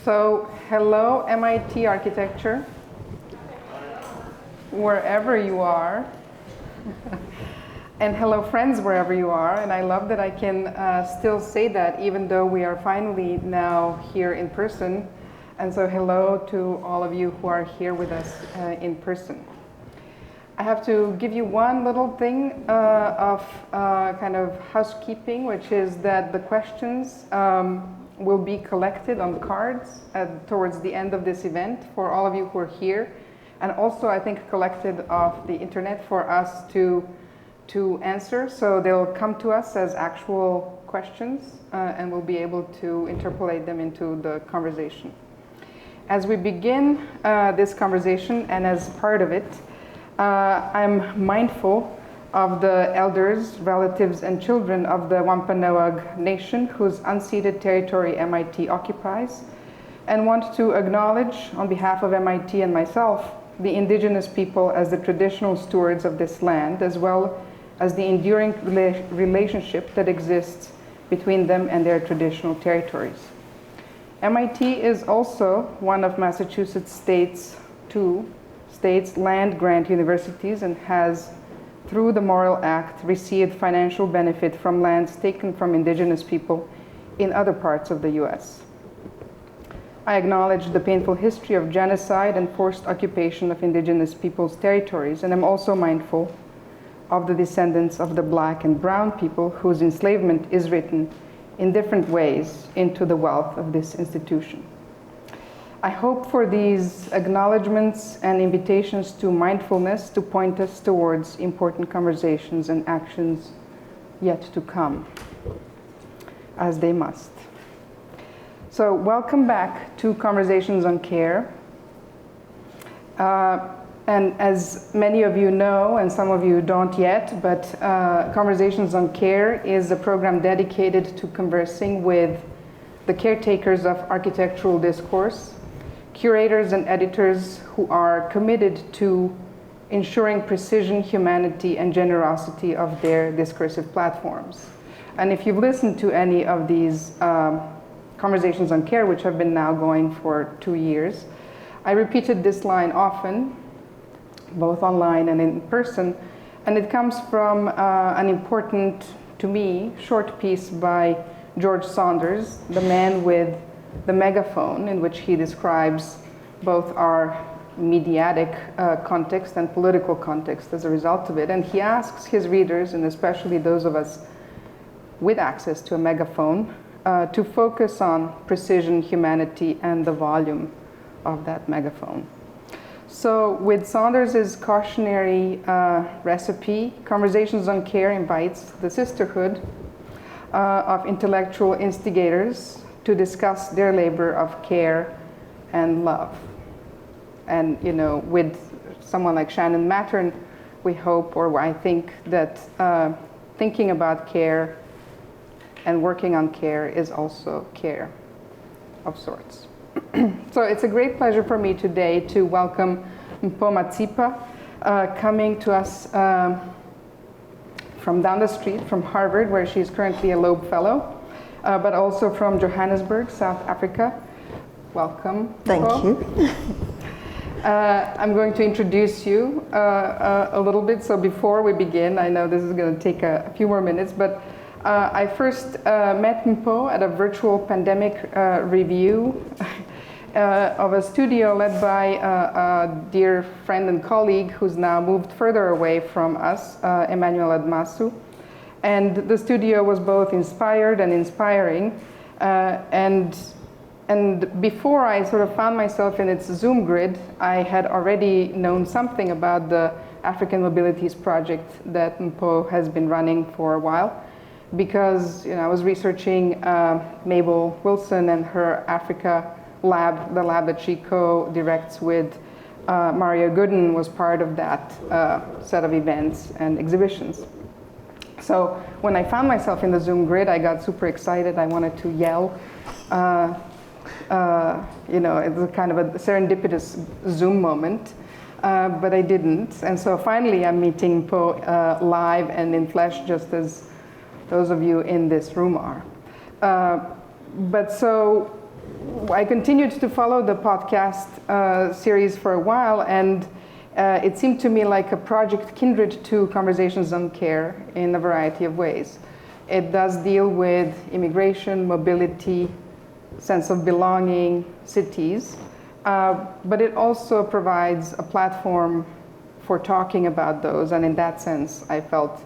So, hello MIT architecture, wherever you are. And hello friends, wherever you are. And I love that I can still say that even though we are finally now here in person. And so hello to all of you who are here with us in person. I have to give you one little thing of kind of housekeeping, which is that the questions will be collected on cards towards the end of this event for all of you who are here. And also, I think, collected off the internet for us to answer. So they'll come to us as actual questions, and we'll be able to interpolate them into the conversation. As we begin this conversation, and as part of it, I'm mindful of the elders, relatives, and children of the Wampanoag Nation, whose unceded territory MIT occupies, and want to acknowledge, on behalf of MIT and myself, the indigenous people as the traditional stewards of this land, as well as the enduring relationship that exists between them and their traditional territories. MIT is also one of Massachusetts state's two land grant universities and has, through the Morrill Act, received financial benefit from lands taken from indigenous people in other parts of the US. I acknowledge the painful history of genocide and forced occupation of indigenous people's territories, and I'm also mindful of the descendants of the Black and brown people whose enslavement is written in different ways into the wealth of this institution. I hope for these acknowledgements and invitations to mindfulness to point us towards important conversations and actions yet to come, as they must. So welcome back to Conversations on Care. And as many of you know, and some of you don't yet, but Conversations on Care is a program dedicated to conversing with the caretakers of architectural discourse, curators and editors who are committed to ensuring precision, humanity, and generosity of their discursive platforms. And if you've listened to any of these Conversations on Care, which have been now going for 2 years, I repeated this line often, both online and in person, and it comes from an important, to me, short piece by George Saunders, the man with the megaphone, in which he describes both our mediatic context and political context as a result of it. And he asks his readers, and especially those of us with access to a megaphone, to focus on precision, humanity, and the volume of that megaphone. So with Saunders' cautionary recipe, Conversations on Care invites the sisterhood of intellectual instigators to discuss their labor of care and love. And with someone like Shannon Mattern, we hope, or I think, that thinking about care and working on care is also care of sorts. So it's a great pleasure for me today to welcome Mpho Matsipa, coming to us from down the street from Harvard, where she's currently a Loeb Fellow, but also from Johannesburg, South Africa. Welcome. Thank you. I'm going to introduce you a little bit. So before we begin, I know this is going to take a few more minutes, but I first met Mpho at a virtual pandemic review of a studio led by a dear friend and colleague who's now moved further away from us, Emmanuel Admasu. And the studio was both inspired and inspiring. And before I sort of found myself in its Zoom grid, I had already known something about the African Mobilities project that Mpho has been running for a while, because I was researching Mabel Wilson and her Africa lab, the lab that she co-directs with Mario Gooden was part of that set of events and exhibitions. So when I found myself in the Zoom grid, I got super excited. I wanted to yell. It was kind of a serendipitous Zoom moment, but I didn't. And so finally I'm meeting Mpho live and in flesh, just as those of you in this room are. But so I continued to follow the podcast series for a while, and it seemed to me like a project kindred to Conversations on Care in a variety of ways. It does deal with immigration, mobility, sense of belonging, cities, but it also provides a platform for talking about those, and in that sense, I felt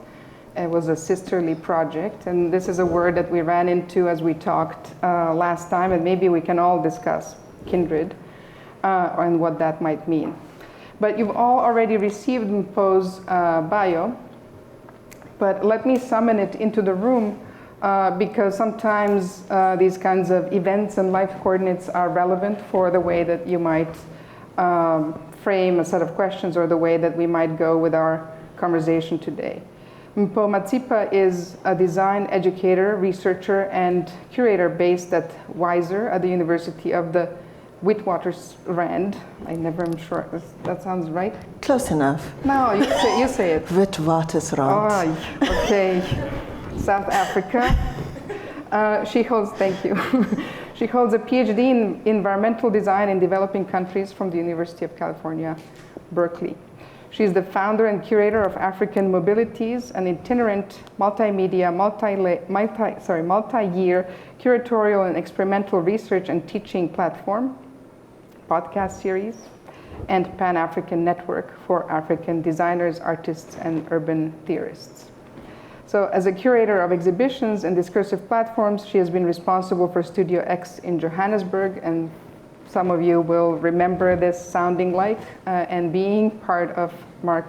it was a sisterly project, and this is a word that we ran into as we talked last time, and maybe we can all discuss kindred and what that might mean. But you've all already received Mpho's bio, but let me summon it into the room because sometimes these kinds of events and life coordinates are relevant for the way that you might frame a set of questions or the way that we might go with our conversation today. Mpho Matsipa is a design educator, researcher, and curator based at Weiser at the University of the Witwatersrand. I never am sure that sounds right. Close enough. No, you say it. Witwatersrand. Oh, okay. South Africa. She holds a PhD in environmental design in developing countries from the University of California, Berkeley. She's the founder and curator of African Mobilities, an itinerant multimedia, multi-year curatorial and experimental research and teaching platform, podcast series, and Pan-African network for African designers, artists, and urban theorists. So as a curator of exhibitions and discursive platforms, she has been responsible for Studio X in Johannesburg, and some of you will remember this sounding like and being part of Mark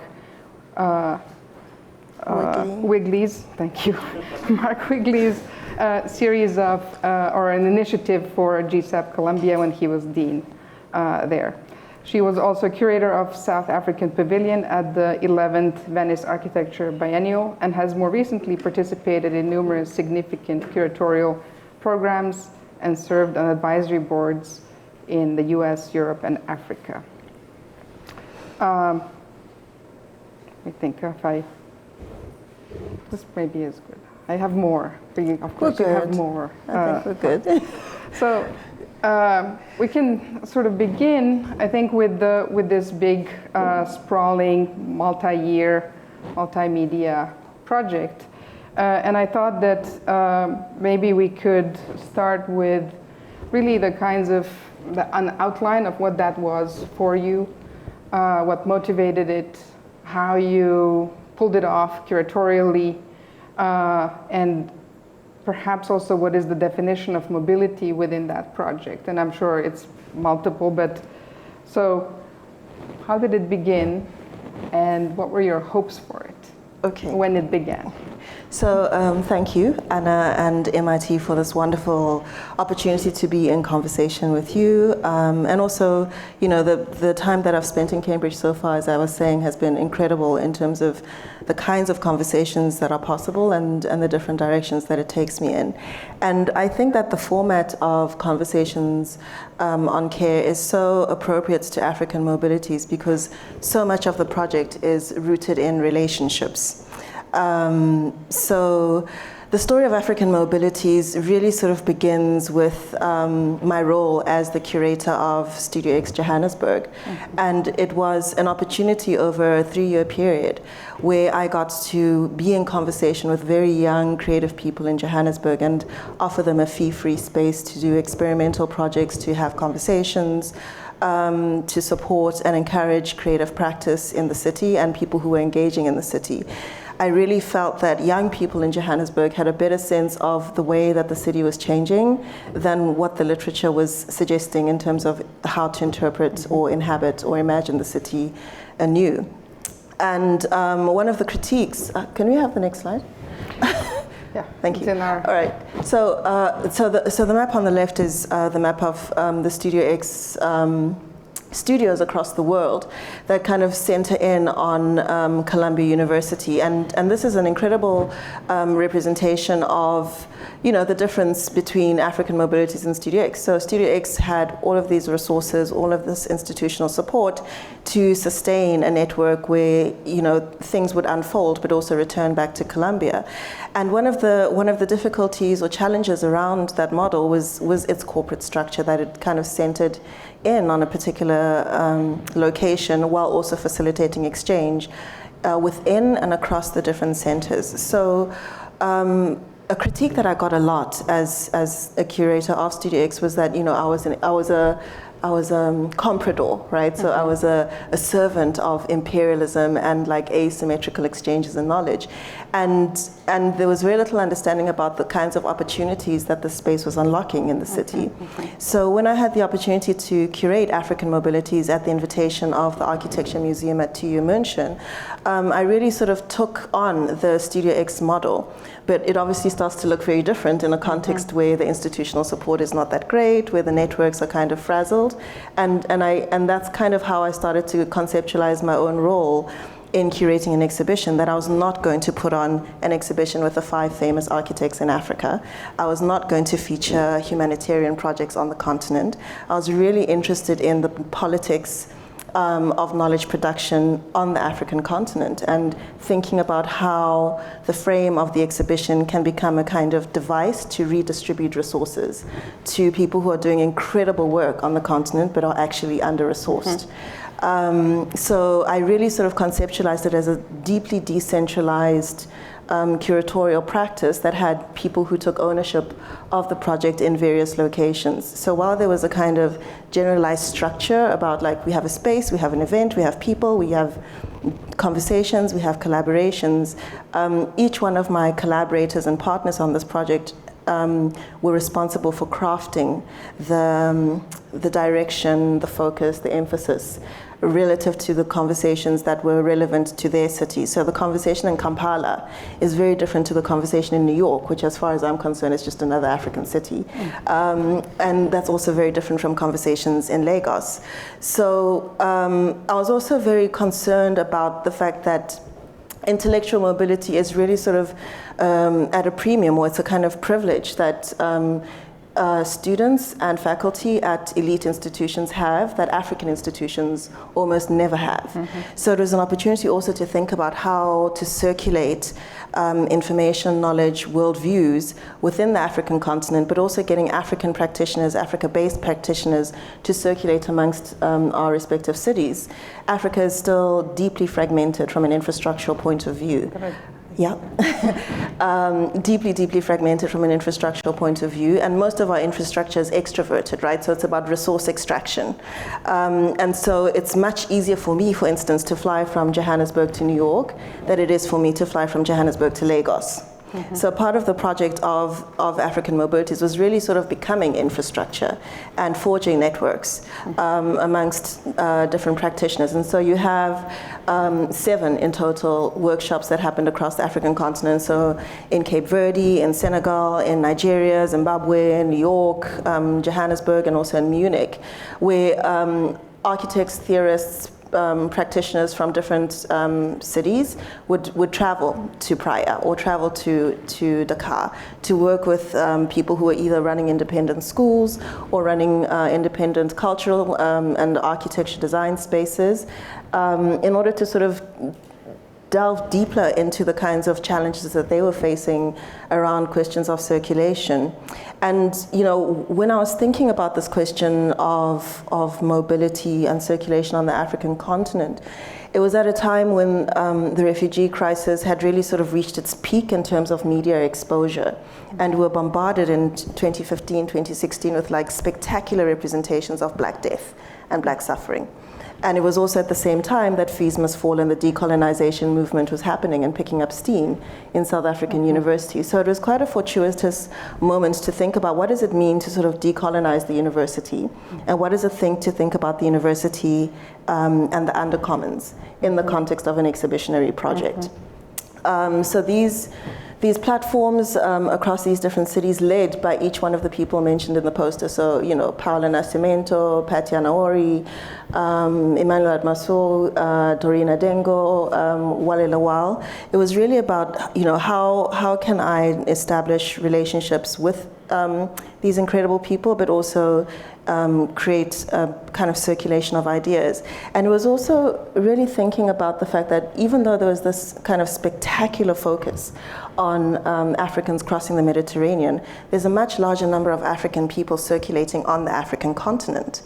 Wigley's, thank you, Mark Wigley's series of, or an initiative for GSAP Columbia when he was dean there. She was also curator of South African Pavilion at the 11th Venice Architecture Biennial and has more recently participated in numerous significant curatorial programs and served on advisory boards in the US, Europe, and Africa. I think this maybe is good. I have more. Of course, you have more. I think we're good. So we can sort of begin, I think, with this big, sprawling, multi-year, multimedia project. And I thought that maybe we could start with really the kinds of an outline of what that was for you, what motivated it, how you pulled it off curatorially, and perhaps also what is the definition of mobility within that project. And I'm sure it's multiple, but so how did it begin and what were your hopes for it when it began? So thank you, Anna and MIT, for this wonderful opportunity to be in conversation with you. And also, you know, the time that I've spent in Cambridge so far, as I was saying, has been incredible in terms of the kinds of conversations that are possible and the different directions that it takes me in. And I think that the format of Conversations on Care is so appropriate to African Mobilities because so much of the project is rooted in relationships. So the story of African Mobilities really sort of begins with my role as the curator of Studio X Johannesburg. Mm-hmm. And it was an opportunity over a 3-year period where I got to be in conversation with very young creative people in Johannesburg and offer them a fee-free space to do experimental projects, to have conversations, to support and encourage creative practice in the city and people who were engaging in the city. I really felt that young people in Johannesburg had a better sense of the way that the city was changing than what the literature was suggesting in terms of how to interpret or inhabit or imagine the city anew. And one of the critiques, can we have the next slide? Yeah, thank you. All right. So the map on the left is the map of the Studio X studios across the world that kind of center in on Columbia University. And this is an incredible representation of, you know, the difference between African Mobilities and Studio X. So Studio X had all of these resources, all of this institutional support to sustain a network where, you know, things would unfold but also return back to Columbia. And one of the difficulties or challenges around that model was its corporate structure, that it kind of centered in on a particular location while also facilitating exchange within and across the different centers. So a critique that I got a lot as a curator of Studio X was that, you know, I was a comprador, right? So I was a servant of imperialism and like asymmetrical exchanges in knowledge. And there was very little understanding about the kinds of opportunities that the space was unlocking in the city. So when I had the opportunity to curate African Mobilities at the invitation of the Architecture Museum at TU München, I really sort of took on the Studio X model. But it obviously starts to look very different in a context where the institutional support is not that great, where the networks are kind of frazzled. And that's kind of how I started to conceptualize my own role in curating an exhibition, that I was not going to put on an exhibition with the 5 famous architects in Africa. I was not going to feature humanitarian projects on the continent. I was really interested in the politics of knowledge production on the African continent, and thinking about how the frame of the exhibition can become a kind of device to redistribute resources to people who are doing incredible work on the continent but are actually under-resourced. So I really sort of conceptualized it as a deeply decentralized curatorial practice that had people who took ownership of the project in various locations. So while there was a kind of generalized structure about, like, we have a space, we have an event, we have people, we have conversations, we have collaborations, each one of my collaborators and partners on this project were responsible for crafting the direction, the focus, the emphasis relative to the conversations that were relevant to their city. So the conversation in Kampala is very different to the conversation in New York, which, as far as I'm concerned, is just another African city. And that's also very different from conversations in Lagos. So I was also very concerned about the fact that intellectual mobility is really sort of at a premium, or it's a kind of privilege that students and faculty at elite institutions have that African institutions almost never have. So it was an opportunity also to think about how to circulate information, knowledge, worldviews within the African continent, but also getting African practitioners, Africa-based practitioners, to circulate amongst our respective cities. Africa is still deeply fragmented from an infrastructural point of view. Yeah, deeply fragmented from an infrastructural point of view, and most of our infrastructure is extroverted, right? So it's about resource extraction. And so it's much easier for me, for instance, to fly from Johannesburg to New York than it is for me to fly from Johannesburg to Lagos. So part of the project of African Mobilities was really sort of becoming infrastructure and forging networks amongst different practitioners. And so you have 7 in total workshops that happened across the African continent. So in Cape Verde, in Senegal, in Nigeria, Zimbabwe, New York, Johannesburg, and also in Munich, where architects, theorists, practitioners from different cities would travel to Praia or travel to Dakar to work with people who are either running independent schools or running independent cultural and architecture design spaces in order to sort of delve deeper into the kinds of challenges that they were facing around questions of circulation. And, you know, when I was thinking about this question of mobility and circulation on the African continent, it was at a time when the refugee crisis had really sort of reached its peak in terms of media exposure. And we were bombarded in 2015, 2016 with like spectacular representations of Black death and Black suffering. And it was also at the same time that Fees Must Fall and the decolonization movement was happening and picking up steam in South African universities. So it was quite a fortuitous moment to think about what does it mean to sort of decolonize the university, and what does it think about the university and the undercommons in the context of an exhibitionary project. So these these platforms across these different cities led by each one of the people mentioned in the poster. So, Paola Nascimento, Tatiana Ori, Emmanuel Admaso, Dorina Dengo, Wale Lawal. It was really about, how can I establish relationships with these incredible people, but also create a kind of circulation of ideas. And it was also really thinking about the fact that even though there was this kind of spectacular focus on Africans crossing the Mediterranean, there's a much larger number of African people circulating on the African continent.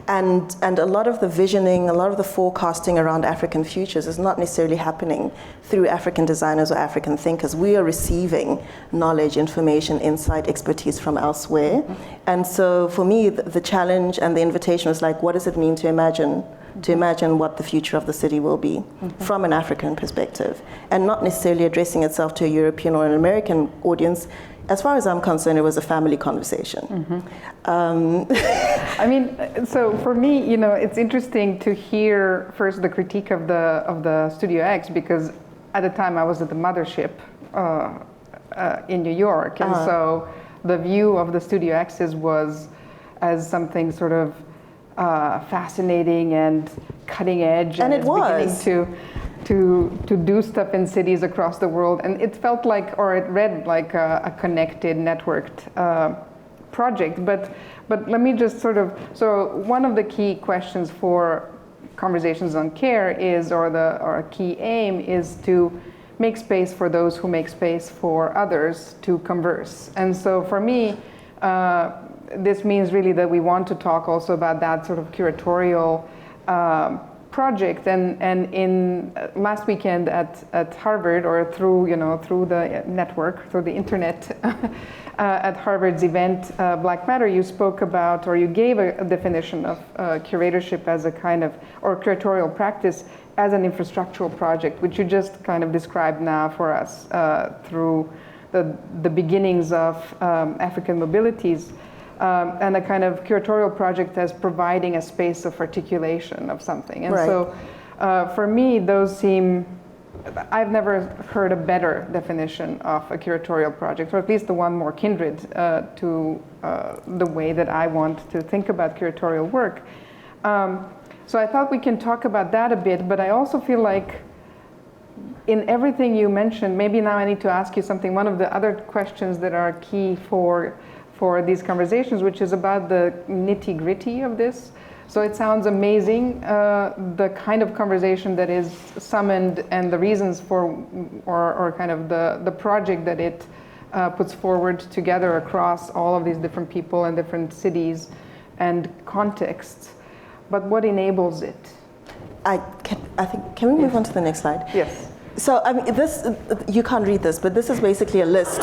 And a lot of the visioning, a lot of the forecasting around African futures is not necessarily happening through African designers or African thinkers. We are receiving knowledge, information, insight, expertise from elsewhere. And so for me, the challenge and the invitation was like, what does it mean to imagine what the future of the city will be from an African perspective, and not necessarily addressing itself to a European or an American audience. As far as I'm concerned, it was a family conversation. I mean, so for me, it's interesting to hear first the critique of the Studio X, because at the time I was at the mothership in New York, and so the view of the Studio X's was as something sort of fascinating and cutting edge, and it was beginning to do stuff in cities across the world, and it felt like, or it read like a connected, networked project. But let me just so one of the key questions for Conversations on Care is, or a key aim is to make space for those who make space for others to converse. And so for me, this means really that we want to talk also about that sort of curatorial project. And in last weekend at Harvard, or through the network, through the internet, at Harvard's event Black Matter, you spoke about, or you gave a definition of curatorship as a kind of, or curatorial practice as an infrastructural project, which you just kind of described now for us through the beginnings of African Mobilities. And a kind of curatorial project as providing a space of articulation of something. And so for me, those seem, I've never heard a better definition of a curatorial project, or at least the one more kindred to the way that I want to think about curatorial work. So I thought we can talk about that a bit, but I also feel like in everything you mentioned, maybe now I need to ask you something. One of the other questions that are key for these conversations, which is about the nitty-gritty of this. So it sounds amazing, the kind of conversation that is summoned and the reasons for, or kind of the project that it puts forward together across all of these different people and different cities and contexts. But what enables it? I think, can we move on to the next slide? Yes. So, I mean, this, you can't read this, but this is basically a list.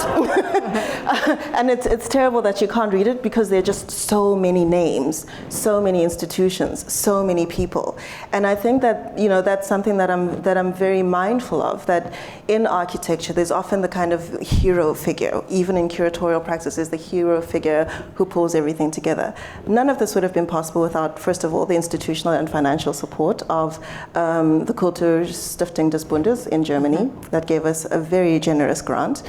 And it's terrible that you can't read it, because there are just so many names, so many institutions, so many people. And I think that, that's something that I'm very mindful of, that in architecture, there's often the kind of hero figure, even in curatorial practices, the hero figure who pulls everything together. None of this would have been possible without, first of all, the institutional and financial support of the Kulturstiftung des Bundes in Germany, that gave us a very generous grant,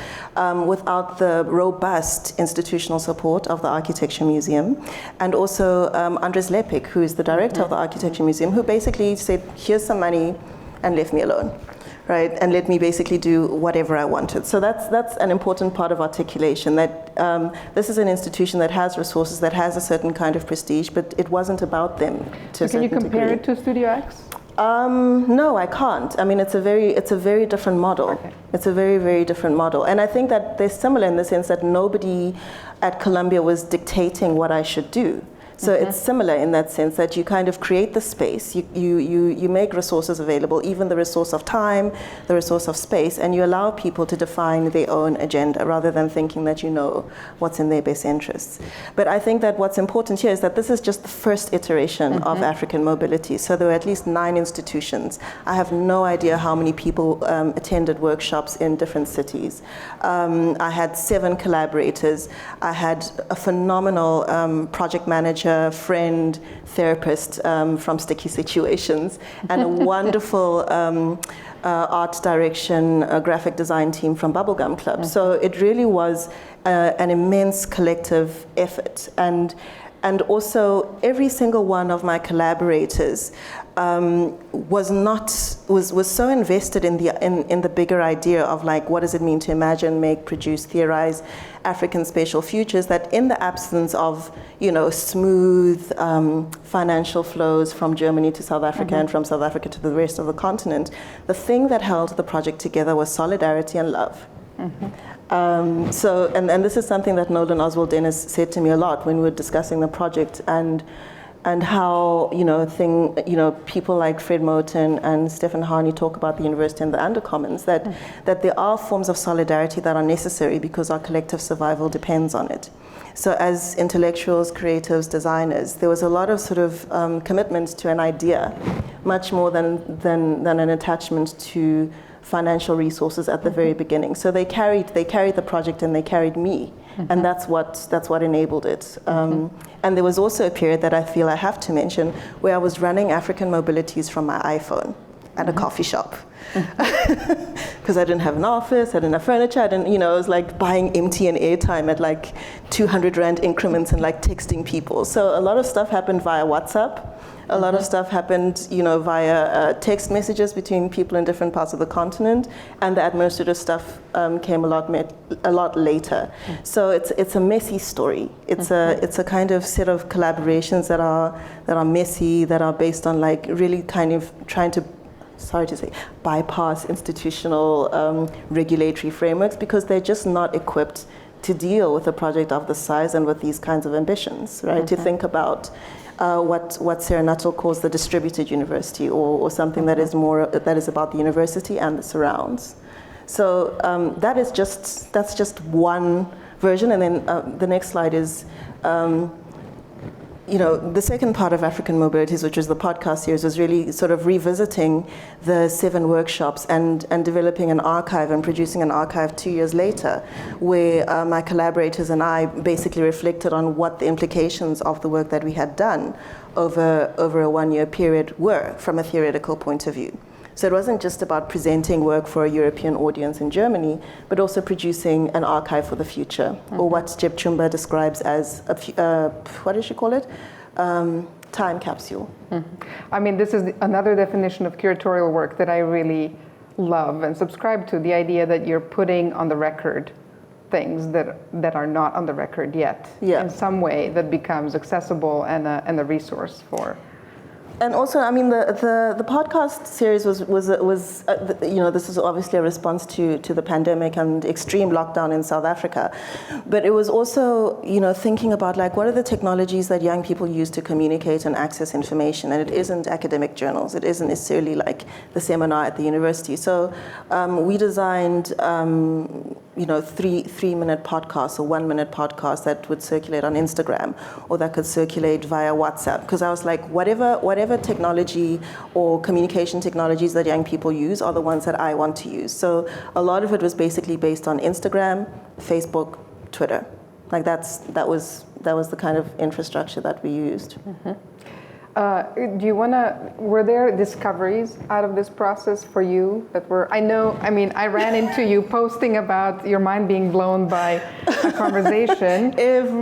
without the robust institutional support of the Architecture Museum, and also Andres Lepik, who is the director of the Architecture Museum, who basically said, here's some money and left me alone, right? And let me basically do whatever I wanted. So that's an important part of articulation, that this is an institution that has resources, that has a certain kind of prestige, but it wasn't about them to a certain degree. Can you compare it to Studio X? No, I can't. I mean, it's a very different model. Okay. It's a very, very different model. And I think that they're similar in the sense that nobody at Columbia was dictating what I should do. So it's similar in that sense, that you kind of create the space, you make resources available, even the resource of time, the resource of space, and you allow people to define their own agenda rather than thinking that you know what's in their best interests. But I think that what's important here is that this is just the first iteration of African Mobility. So there were at least 9 institutions. I have no idea how many people attended workshops in different cities. I had 7 collaborators. I had a phenomenal project manager teacher, friend, therapist from Sticky Situations, and a wonderful art direction, graphic design team from Bubblegum Club. So it really was an immense collective effort. And also every single one of my collaborators was so invested in the bigger idea of like, what does it mean to imagine, make, produce, theorize African spatial futures, that in the absence of, smooth financial flows from Germany to South Africa and from South Africa to the rest of the continent, the thing that held the project together was solidarity and love. And this is something that Nolan Oswald Dennis said to me a lot when we were discussing the project, and how people like Fred Moten and Stefan Harney talk about the university and the undercommons, that there are forms of solidarity that are necessary because our collective survival depends on it. So as intellectuals, creatives, designers, there was a lot of sort of commitment to an idea, much more than an attachment to financial resources at the very beginning. So they carried the project and they carried me, and that's what enabled it. And there was also a period that I feel I have to mention where I was running African Mobilities from my iPhone at a coffee shop, because I didn't have an office, I didn't have furniture, I was like buying MTN airtime at like 200 Rand increments and like texting people. So a lot of stuff happened via WhatsApp. A lot of stuff happened, via text messages between people in different parts of the continent, and the administrative stuff came a lot later. So it's a messy story. It's a kind of set of collaborations that are messy, that are based on like really kind of trying to, sorry to say, bypass institutional regulatory frameworks, because they're just not equipped to deal with a project of this size and with these kinds of ambitions, right? To think about what Sarah Nuttall calls the distributed university, or something that is about the university and the surrounds. So that's just one version, and then the next slide is the second part of African Mobilities, which is the podcast series, was really sort of revisiting the 7 workshops and developing an archive and producing an archive 2 years later, where my collaborators and I basically reflected on what the implications of the work that we had done over a 1-year period were from a theoretical point of view. So it wasn't just about presenting work for a European audience in Germany, but also producing an archive for the future, or what Jeb Chumba describes as what does she call it? Time capsule. I mean, this is another definition of curatorial work that I really love and subscribe to, the idea that you're putting on the record things that are not on the record yet, in some way that becomes accessible and a resource for. And also, I mean, the podcast series was this is obviously a response to the pandemic and extreme lockdown in South Africa, but it was also, thinking about like, what are the technologies that young people use to communicate and access information? And it isn't academic journals. It isn't necessarily like the seminar at the university. So we designed, 3-minute podcasts or 1-minute podcasts that would circulate on Instagram, or that could circulate via WhatsApp. Because I was like, whatever technology or communication technologies that young people use are the ones that I want to use. So a lot of it was basically based on Instagram, Facebook, Twitter. Like that was the kind of infrastructure that we used. Were there discoveries out of this process for you that were, I ran into you posting about your mind being blown by a conversation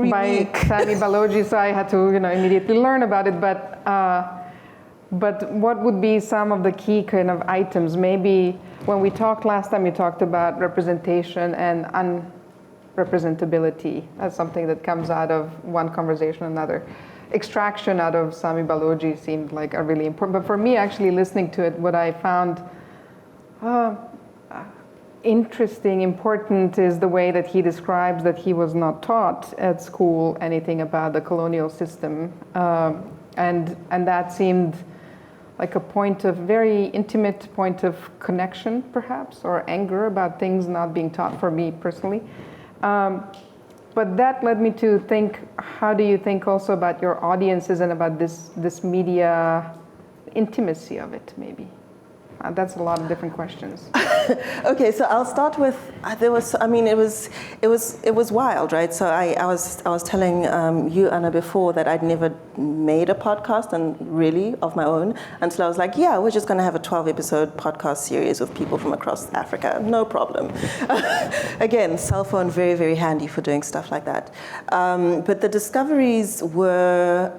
by Sami Balogi, so I had to, immediately learn about it, but what would be some of the key kind of items? Maybe when we talked last time, you talked about representation and unrepresentability as something that comes out of one conversation or another. Extraction out of Sami Balogi seemed like a really important, but for me, actually listening to it, what I found interesting, important, is the way that he describes that he was not taught at school anything about the colonial system, and that seemed like a very intimate point of connection, perhaps, or anger about things not being taught for me personally. But that led me to think, how do you think also about your audiences and about this media intimacy of it, maybe? That's a lot of different questions. Okay, so I'll start with it was wild, right? So I was telling you, Anna, before that I'd never made a podcast and really of my own until I was like, yeah, we're just going to have a 12-episode podcast series with people from across Africa, no problem. Again, cell phone very, very handy for doing stuff like that. But the discoveries were.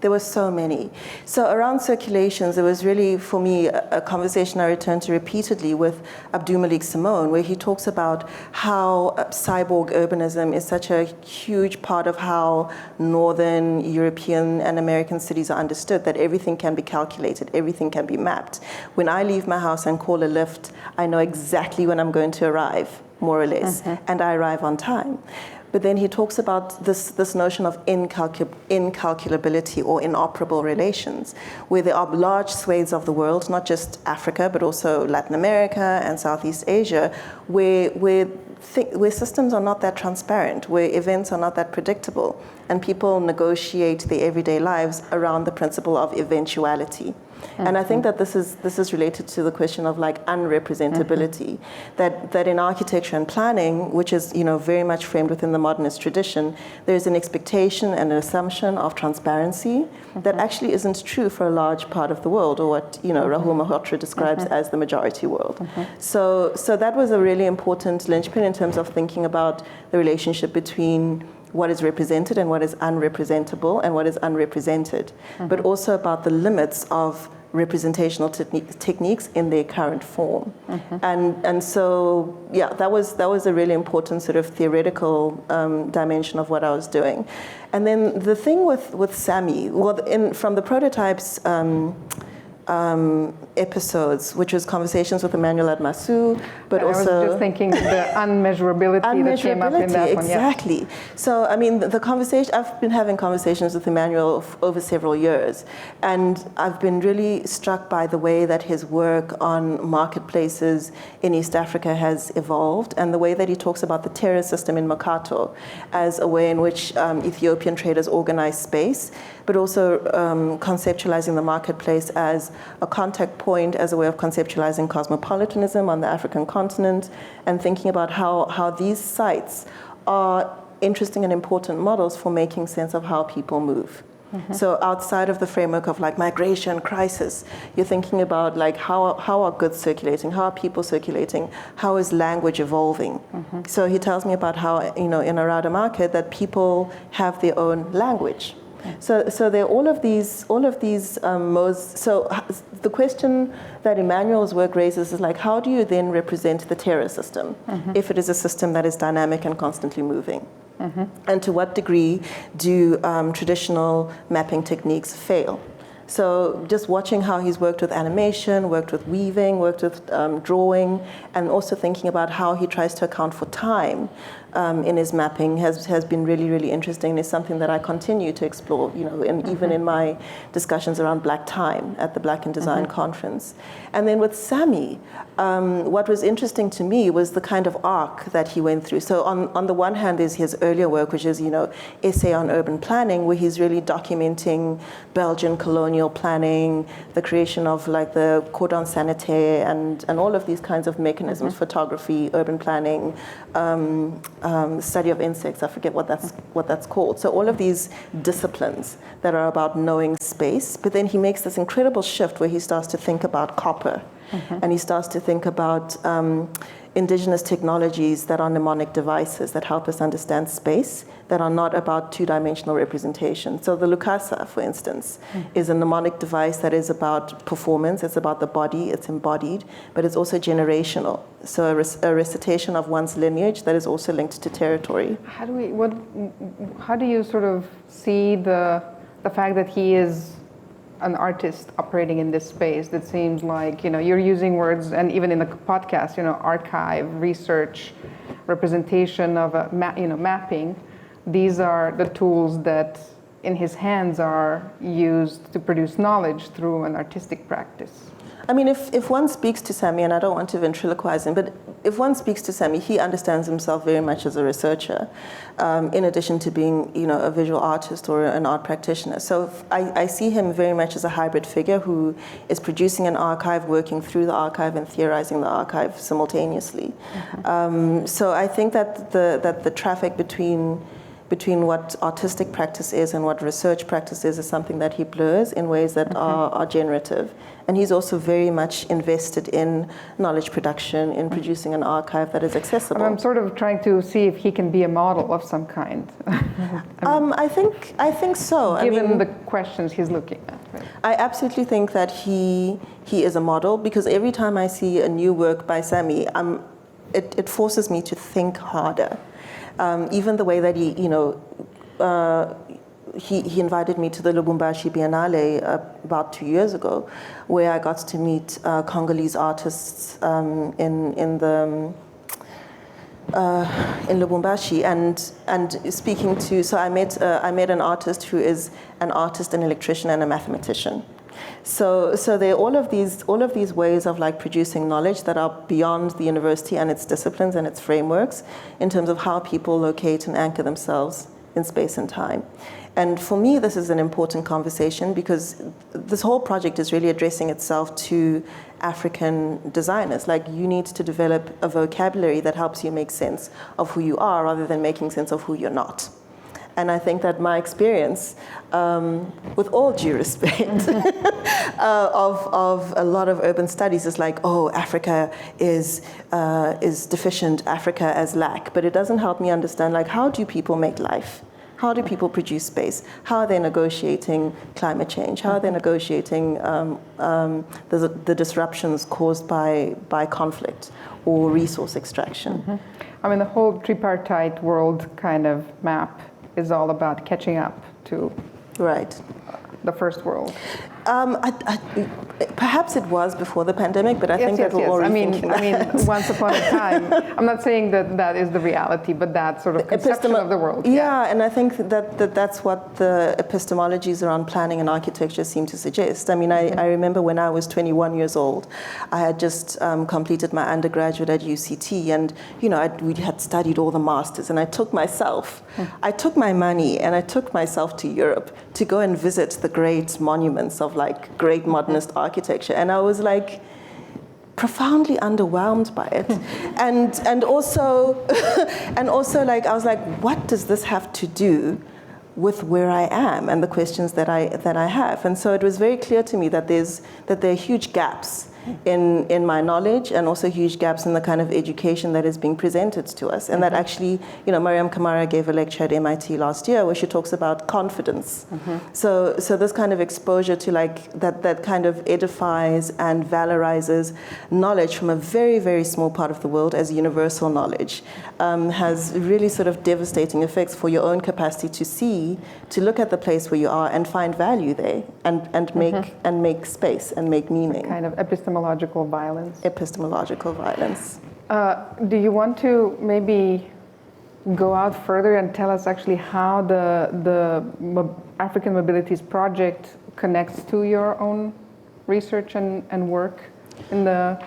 There were so many. So around circulations, there was really, for me, a conversation I returned to repeatedly with Abdul Simone, where he talks about how cyborg urbanism is such a huge part of how Northern European and American cities are understood, that everything can be calculated, everything can be mapped. When I leave my house and call a lift, I know exactly when I'm going to arrive, more or less, and I arrive on time. But then he talks about this notion of incalculability or inoperable relations, where there are large swathes of the world, not just Africa, but also Latin America and Southeast Asia, where systems are not that transparent, where events are not that predictable, and people negotiate their everyday lives around the principle of eventuality. And I think that this is related to the question of like unrepresentability, that in architecture and planning, which is very much framed within the modernist tradition, there's an expectation and an assumption of transparency that actually isn't true for a large part of the world, or what Rahul Malhotra describes as the majority world. So that was a really important linchpin in terms of thinking about the relationship between what is represented and what is unrepresentable and what is unrepresented, but also about the limits of representational techniques in their current form. And so, yeah, that was a really important sort of theoretical dimension of what I was doing. And then the thing with Sami, from the prototypes episodes, which was conversations with Emmanuel Admasu, but I also... I was just thinking the unmeasurability that came up in that one. Exactly. Yeah. So, I mean, the conversation, I've been having conversations with Emmanuel over several years, and I've been really struck by the way that his work on marketplaces in East Africa has evolved, and the way that he talks about the terror system in Makato as a way in which Ethiopian traders organize space, but also conceptualizing the marketplace as a contact point, as a way of conceptualizing cosmopolitanism on the African continent, and thinking about how these sites are interesting and important models for making sense of how people move. So outside of the framework of like migration, crisis, you're thinking about like how are goods circulating, how are people circulating, how is language evolving. So he tells me about how in a Rada market that people have their own language. So there are all of these modes. So the question that Emmanuel's work raises is like, how do you then represent the terror system if it is a system that is dynamic and constantly moving? And to what degree do traditional mapping techniques fail? So just watching how he's worked with animation, worked with weaving, worked with drawing, and also thinking about how he tries to account for time in his mapping has been really, really interesting. It's something that I continue to explore, even in my discussions around Black time at the Black in Design conference. And then with Sami, what was interesting to me was the kind of arc that he went through. So on the one hand, there's his earlier work, which is, Essay on Urban Planning, where he's really documenting Belgian colonial planning, the creation of like the cordon sanitaire and all of these kinds of mechanisms, photography, urban planning, study of insects, I forget what that's called. So all of these disciplines that are about knowing space, but then he makes this incredible shift where he starts to think about copper, and he starts to think about indigenous technologies that are mnemonic devices that help us understand space, that are not about two-dimensional representation. So the Lukasa, for instance, is a mnemonic device that is about performance, it's about the body, it's embodied, but it's also generational. So a recitation of one's lineage that is also linked to territory. How do you sort of see the fact that he is an artist operating in this space that seems like, you're using words, and even in the podcast, archive, research, representation of mapping. These are the tools that in his hands are used to produce knowledge through an artistic practice. I mean, if one speaks to Sami, and I don't want to ventriloquize him, but if one speaks to Sami, he understands himself very much as a researcher, in addition to being, a visual artist or an art practitioner. So I see him very much as a hybrid figure who is producing an archive, working through the archive, and theorizing the archive simultaneously. So I think that the traffic between what artistic practice is and what research practice is something that he blurs in ways that are generative. And he's also very much invested in knowledge production, in producing an archive that is accessible. I'm sort of trying to see if he can be a model of some kind. I think so. Given the questions he's looking at. Right? I absolutely think that he is a model, because every time I see a new work by Sami, it forces me to think harder. Even the way that he invited me to the Lubumbashi Biennale about 2 years ago, where I got to meet Congolese artists in Lubumbashi, and speaking to. So I met an artist who is an artist, an electrician, and a mathematician. So there are all of these ways of like producing knowledge that are beyond the university and its disciplines and its frameworks in terms of how people locate and anchor themselves in space and time. And for me, this is an important conversation, because this whole project is really addressing itself to African designers. Like, you need to develop a vocabulary that helps you make sense of who you are rather than making sense of who you're not. And I think that my experience, with all due respect, of a lot of urban studies is like, oh, Africa is deficient, Africa as lack. But it doesn't help me understand, like, how do people make life? How do people produce space? How are they negotiating climate change? How are they negotiating the disruptions caused by conflict or resource extraction? I mean, the whole tripartite world kind of map is all about catching up to the first world. Perhaps it was before the pandemic, but I think that we're already thinking that. I mean, once upon a time. I'm not saying that is the reality, but that sort of conception of the world. Yeah, and I think that's what the epistemologies around planning and architecture seem to suggest. I mean, I remember when I was 21 years old, I had just completed my undergraduate at UCT, and we had studied all the masters, and I took my money, and I took myself to Europe to go and visit the great monuments of like great modernist architecture, and I was like profoundly underwhelmed by it, and also like I was like, what does this have to do with where I am and the questions that I have? And so it was very clear to me that there are huge gaps in my knowledge, and also huge gaps in the kind of education that is being presented to us. And that actually, Mariam Kamara gave a lecture at MIT last year where she talks about confidence. So this kind of exposure to like that kind of edifies and valorizes knowledge from a very, very small part of the world as universal knowledge has really sort of devastating effects for your own capacity to look at the place where you are and find value there and make space and make meaning. A kind of epistemological violence. Epistemological violence. Do you want to maybe go out further and tell us actually how the African Mobilities project connects to your own research and work in the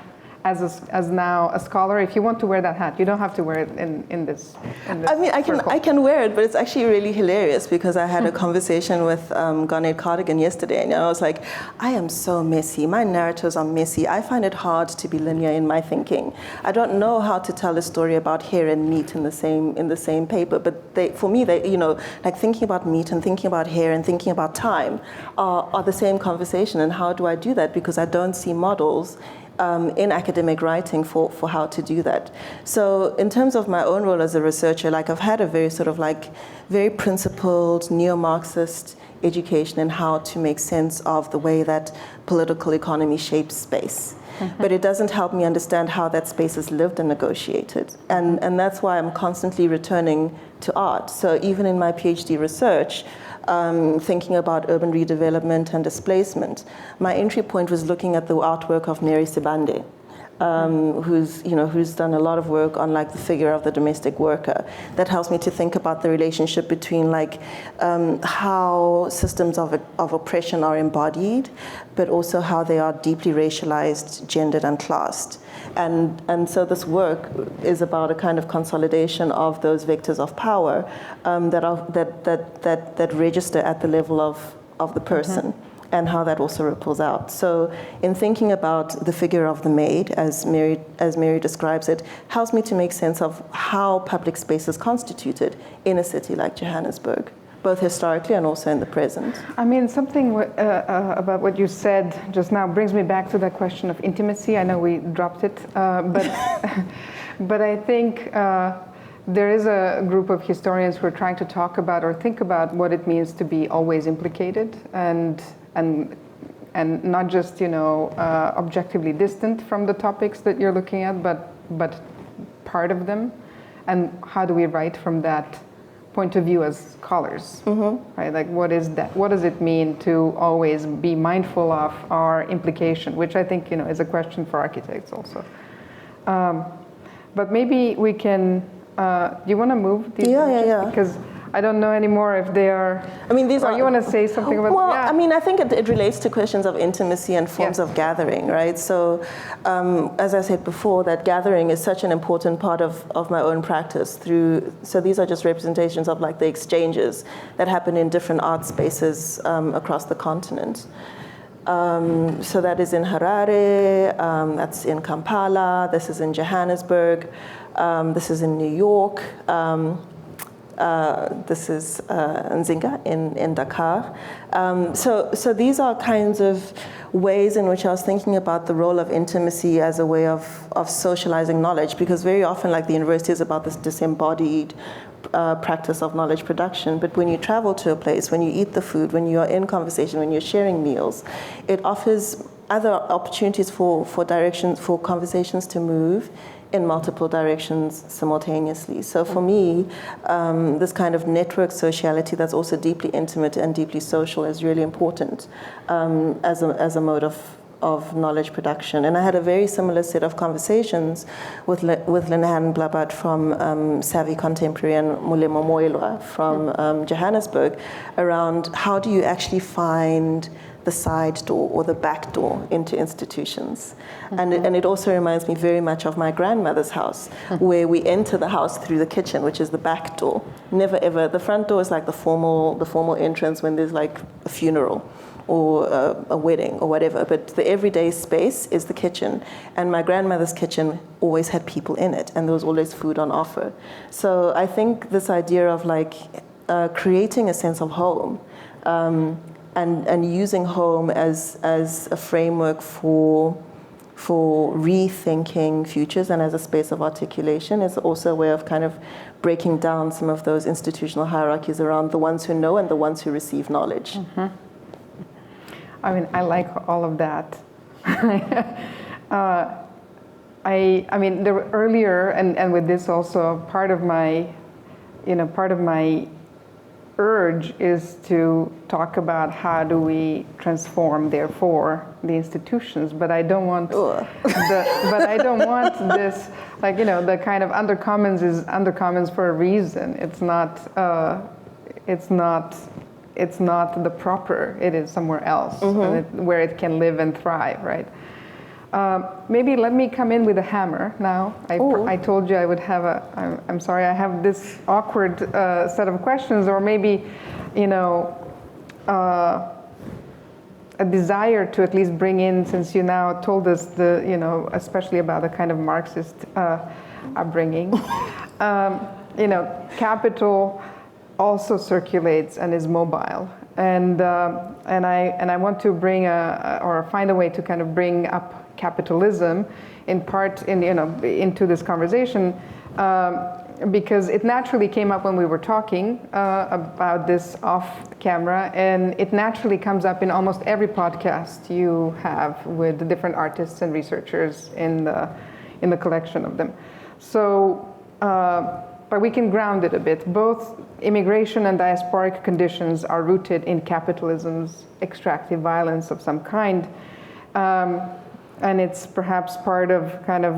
as now a scholar? If you want to wear that hat, you don't have to wear it in this. I mean, I can wear it, but it's actually really hilarious because I had a conversation with Garnet Cardigan yesterday, and I was like, I am so messy. My narratives are messy. I find it hard to be linear in my thinking. I don't know how to tell a story about hair and meat in the same paper. But for me, like thinking about meat and thinking about hair and thinking about time are the same conversation. And how do I do that? Because I don't see models in academic writing for how to do that. So in terms of my own role as a researcher, like I've had a very sort of like very principled neo-Marxist education in how to make sense of the way that political economy shapes space. But it doesn't help me understand how that space is lived and negotiated. And that's why I'm constantly returning to art. So even in my PhD research, thinking about urban redevelopment and displacement, my entry point was looking at the artwork of Mary Sibande. who's done a lot of work on like the figure of the domestic worker. That helps me to think about the relationship between like how systems of oppression are embodied, but also how they are deeply racialized, gendered, and classed. And so this work is about a kind of consolidation of those vectors of power that register at the level of the person. And how that also ripples out. So in thinking about the figure of the maid, as Mary describes it, helps me to make sense of how public space is constituted in a city like Johannesburg, both historically and also in the present. I mean, something about what you said just now brings me back to that question of intimacy. I know we dropped it, but I think there is a group of historians who are trying to talk about or think about what it means to be always implicated and not just objectively distant from the topics that you're looking at, but part of them, and how do we write from that point of view as scholars, right? Like, what is that? What does it mean to always be mindful of our implication, which I think is a question for architects also. But maybe we can. Do you want to move these? Yeah. Because I don't know anymore if they are. I mean, these are. You want to say something about? Well, I mean, I think it relates to questions of intimacy and forms of gathering, right? So, as I said before, that gathering is such an important part of my own practice. So these are just representations of like the exchanges that happen in different art spaces across the continent. So that is in Harare, that's in Kampala, this is in Johannesburg, this is in New York. This is Nzinga in Dakar. So these are kinds of ways in which I was thinking about the role of intimacy as a way of socializing knowledge, because very often, like, the university is about this disembodied practice of knowledge production. But when you travel to a place, when you eat the food, when you are in conversation, when you're sharing meals, it offers other opportunities for conversations to move in multiple directions simultaneously. So for me, this kind of network sociality that's also deeply intimate and deeply social is really important as a mode of knowledge production. And I had a very similar set of conversations with Linahan Blabat from Savvy Contemporary and Mulemo Moelwa from Johannesburg around how do you actually find the side door or the back door into institutions. And it also reminds me very much of my grandmother's house, where we enter the house through the kitchen, which is the back door. Never ever, the front door is like the formal entrance when there's like a funeral or a wedding or whatever, but the everyday space is the kitchen. And my grandmother's kitchen always had people in it, and there was always food on offer. So I think this idea of like creating a sense of home, and using home as a framework for rethinking futures and as a space of articulation is also a way of kind of breaking down some of those institutional hierarchies around the ones who know and the ones who receive knowledge. I mean, I like all of that. I mean, there were earlier, and with this also, part of my urge is to talk about how do we transform, therefore, the institutions. But I don't want this, like, the kind of undercommons is undercommons for a reason. It's not the proper. It is somewhere else where it can live and thrive, right? Maybe let me come in with a hammer now. I told you I would have I'm sorry, I have this awkward set of questions, or maybe, a desire to at least bring in, since you now told us especially about the kind of Marxist upbringing. Capital also circulates and is mobile, and I want to bring or find a way to kind of bring up capitalism in part into this conversation, because it naturally came up when we were talking about this off camera, and it naturally comes up in almost every podcast you have with the different artists and researchers in the collection of them. So, but we can ground it a bit. Both immigration and diasporic conditions are rooted in capitalism's extractive violence of some kind. And it's perhaps part of kind of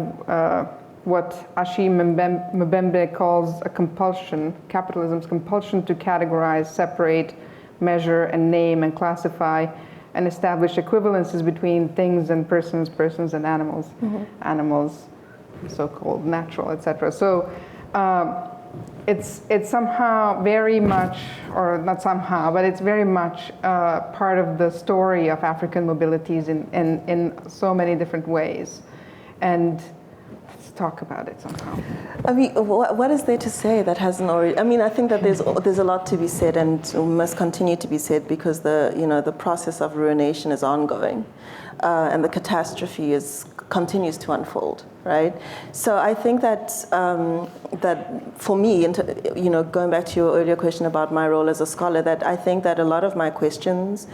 what Ashi Mbembe calls a compulsion, capitalism's compulsion to categorize, separate, measure, and name and classify, and establish equivalences between things and persons, persons and animals, animals, so-called natural, etc. So it's somehow very much, or not somehow, but it's very much part of the story of African mobilities in so many different ways. And let's talk about it somehow. I mean, what is there to say that hasn't already? I mean, I think that there's a lot to be said and must continue to be said, because the process of ruination is ongoing, and the catastrophe continues to unfold, right? So I think that that for me, going back to your earlier question about my role as a scholar, that I think that a lot of my questions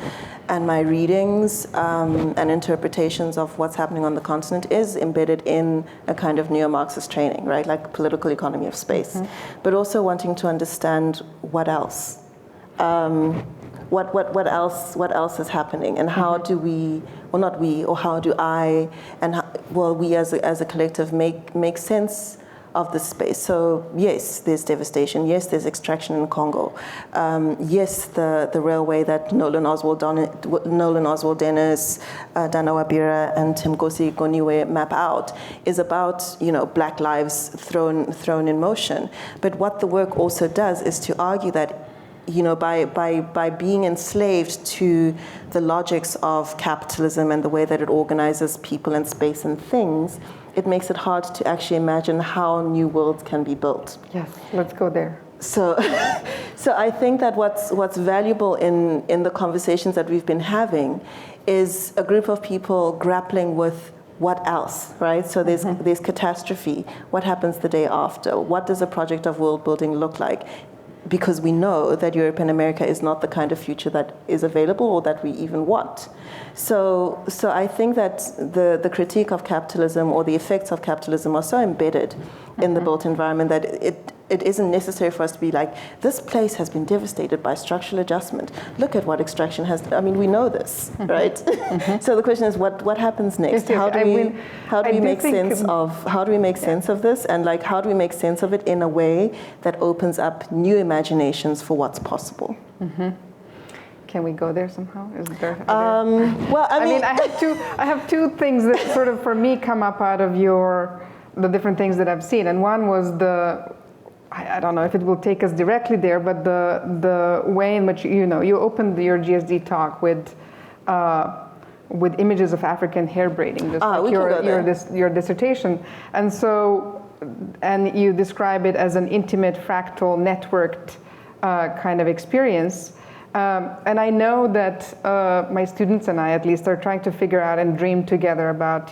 and my readings and interpretations of what's happening on the continent is embedded in a kind of neo-Marxist training, right? Like political economy of space, but also wanting to understand what else. What else is happening, and how do we, well, not we, or how do I, and how, well, we as a collective make sense of this space. So yes, there's devastation. Yes, there's extraction in Congo. Yes, the railway that Nolan Oswald Dennis, Dana Wabira, and Timkosi Goniwe map out is about Black lives thrown in motion. But what the work also does is to argue that by being enslaved to the logics of capitalism and the way that it organizes people and space and things, it makes it hard to actually imagine how new worlds can be built. Yes, let's go there. So I think that what's valuable in the conversations that we've been having is a group of people grappling with what else, right? So there's catastrophe. What happens the day after? What does a project of world building look like? Because we know that Europe and America is not the kind of future that is available or that we even want. So I think that the critique of capitalism or the effects of capitalism are so embedded in the built environment that it isn't necessary for us to be like, this place has been devastated by structural adjustment. Look at what extraction has. I mean, we know this, right? So the question is, what happens next? How do we make sense of this, and like how do we make sense of it in a way that opens up new imaginations for what's possible? Can we go there somehow? Is there? Well, I mean, I have two things that sort of for me come up out of the different things that I've seen, and one was I don't know if it will take us directly there, but the way in which you opened your GSD talk with images of African hair braiding, just like your dissertation, and you describe it as an intimate, fractal, networked kind of experience. And I know that my students and I, at least, are trying to figure out and dream together about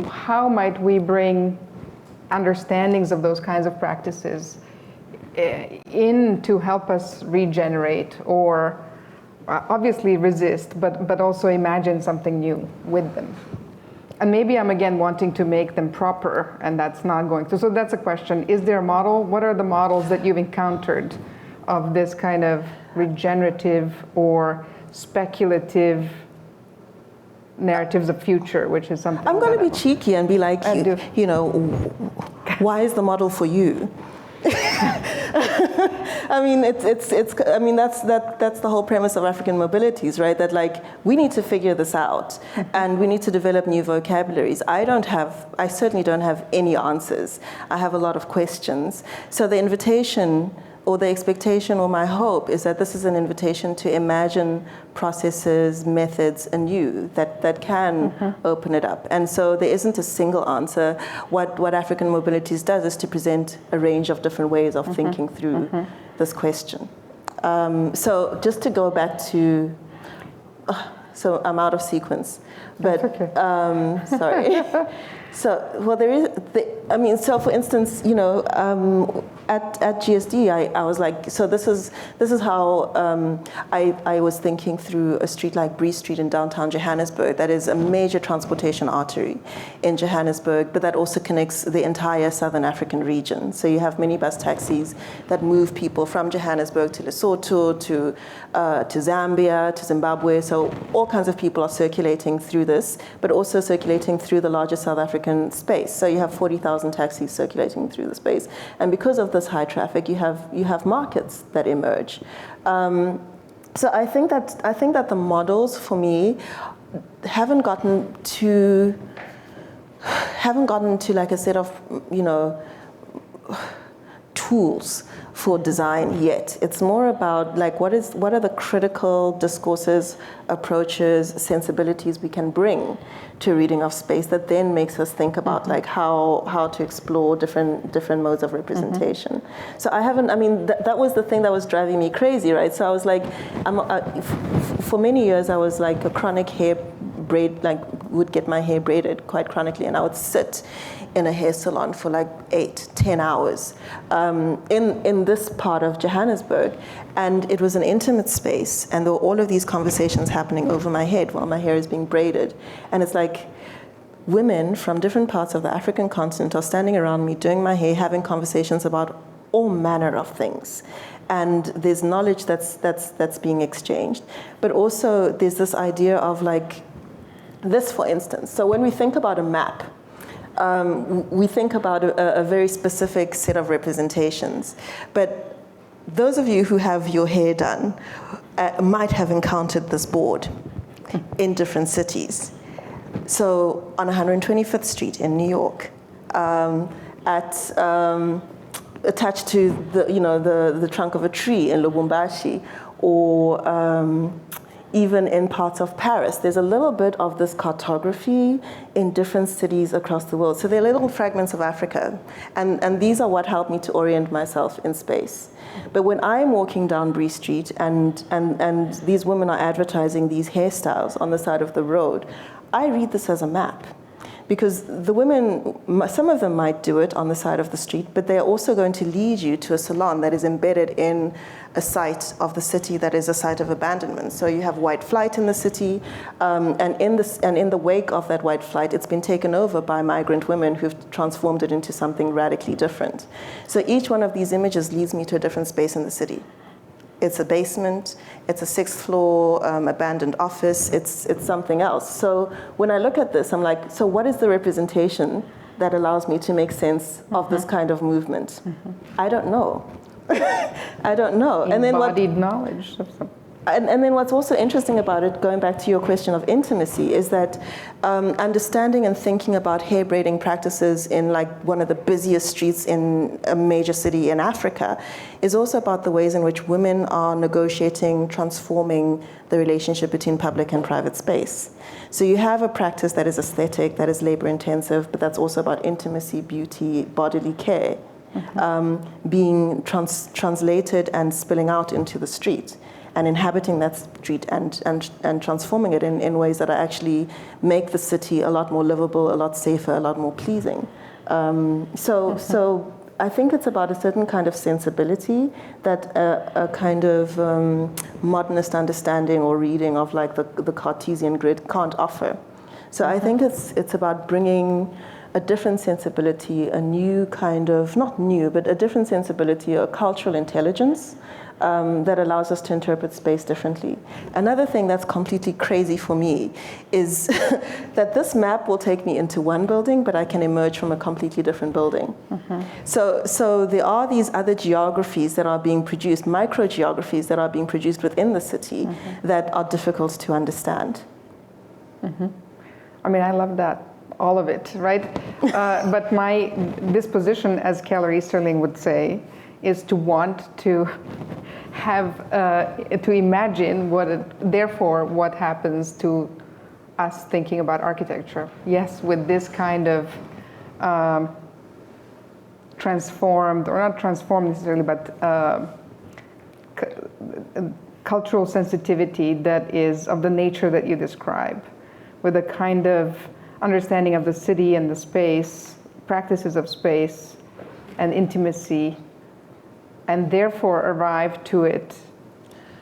how might we bring understandings of those kinds of practices in to help us regenerate or obviously resist, but also imagine something new with them. And maybe I'm again wanting to make them proper, and that's not going to. So that's a question. Is there a model? What are the models that you've encountered of this kind of regenerative or speculative narratives of future, which is something I'm going to be cheeky and be like, why is the model for you? I mean, that's the whole premise of African Mobilities, right? That like we need to figure this out, and we need to develop new vocabularies. I certainly don't have any answers. I have a lot of questions. So the invitation, or the expectation, or my hope is that this is an invitation to imagine processes, methods anew that can open it up. And so there isn't a single answer. What African Mobilities does is to present a range of different ways of thinking through this question. So just to go back to, so I'm out of sequence, but sorry. So, well, there is, so for instance, at GSD, I was like, so this is how I was thinking through a street like Brey Street in downtown Johannesburg. That is a major transportation artery in Johannesburg, but that also connects the entire Southern African region. So you have minibus taxis that move people from Johannesburg to Lesotho, to Zambia, to Zimbabwe. So all kinds of people are circulating through this, but also circulating through the larger South African space. So you have 40,000 taxis circulating through the space. And because of this high traffic, you have markets that emerge. So I think that the models for me haven't gotten to like a set of, tools for design yet. It's more about like what are the critical discourses, approaches, sensibilities we can bring to reading of space that then makes us think about like how to explore different modes of representation. So that was the thing that was driving me crazy, right? So I was like, for many years I was like a chronic hair braid, like would get my hair braided quite chronically, and I would sit in a hair salon for like 8-10 hours in this part of Johannesburg. And it was an intimate space, and there were all of these conversations happening over my head while my hair is being braided. And it's like women from different parts of the African continent are standing around me doing my hair, having conversations about all manner of things. And there's knowledge that's being exchanged. But also there's this idea of like this, for instance. So when we think about a map, we think about a very specific set of representations. But those of you who have your hair done might have encountered this board in different cities. So on 125th Street in New York, attached to the trunk of a tree in Lubumbashi, or even in parts of Paris. There's a little bit of this cartography in different cities across the world. So they're little fragments of Africa. And these are what help me to orient myself in space. But when I'm walking down Brey Street and these women are advertising these hairstyles on the side of the road, I read this as a map. Because the women, some of them might do it on the side of the street, but they're also going to lead you to a salon that is embedded in a site of the city that is a site of abandonment. So you have white flight in the city, and in the wake of that white flight, it's been taken over by migrant women who've transformed it into something radically different. So each one of these images leads me to a different space in the city. It's a basement, it's a 6th floor abandoned office, it's something else. So when I look at this, I'm like, so what is the representation that allows me to make sense of this kind of movement? I don't know. I don't know. Embodied knowledge of something. And then what's also interesting about it, going back to your question of intimacy, is that understanding and thinking about hair braiding practices in like one of the busiest streets in a major city in Africa is also about the ways in which women are negotiating, transforming the relationship between public and private space. So you have a practice that is aesthetic, that is labor intensive, but that's also about intimacy, beauty, bodily care, being translated and spilling out into the street, and inhabiting that street and transforming it in ways that actually make the city a lot more livable, a lot safer, a lot more pleasing. So I think it's about a certain kind of sensibility that a kind of modernist understanding or reading of like the Cartesian grid can't offer. So I think it's about bringing a different sensibility, a new kind of, not new, but a different sensibility, a cultural intelligence that allows us to interpret space differently. Another thing that's completely crazy for me is that this map will take me into one building, but I can emerge from a completely different building. So there are these other geographies that are being produced, micro-geographies that are being produced within the city that are difficult to understand. I mean, I love that. All of it, right? But my disposition, as Calorie Sterling would say, is to want to have, to imagine what happens to us thinking about architecture. Yes, with this kind of transformed, or not transformed necessarily, but cultural sensitivity that is of the nature that you describe, with a kind of understanding of the city and the space, practices of space and intimacy and therefore arrive to it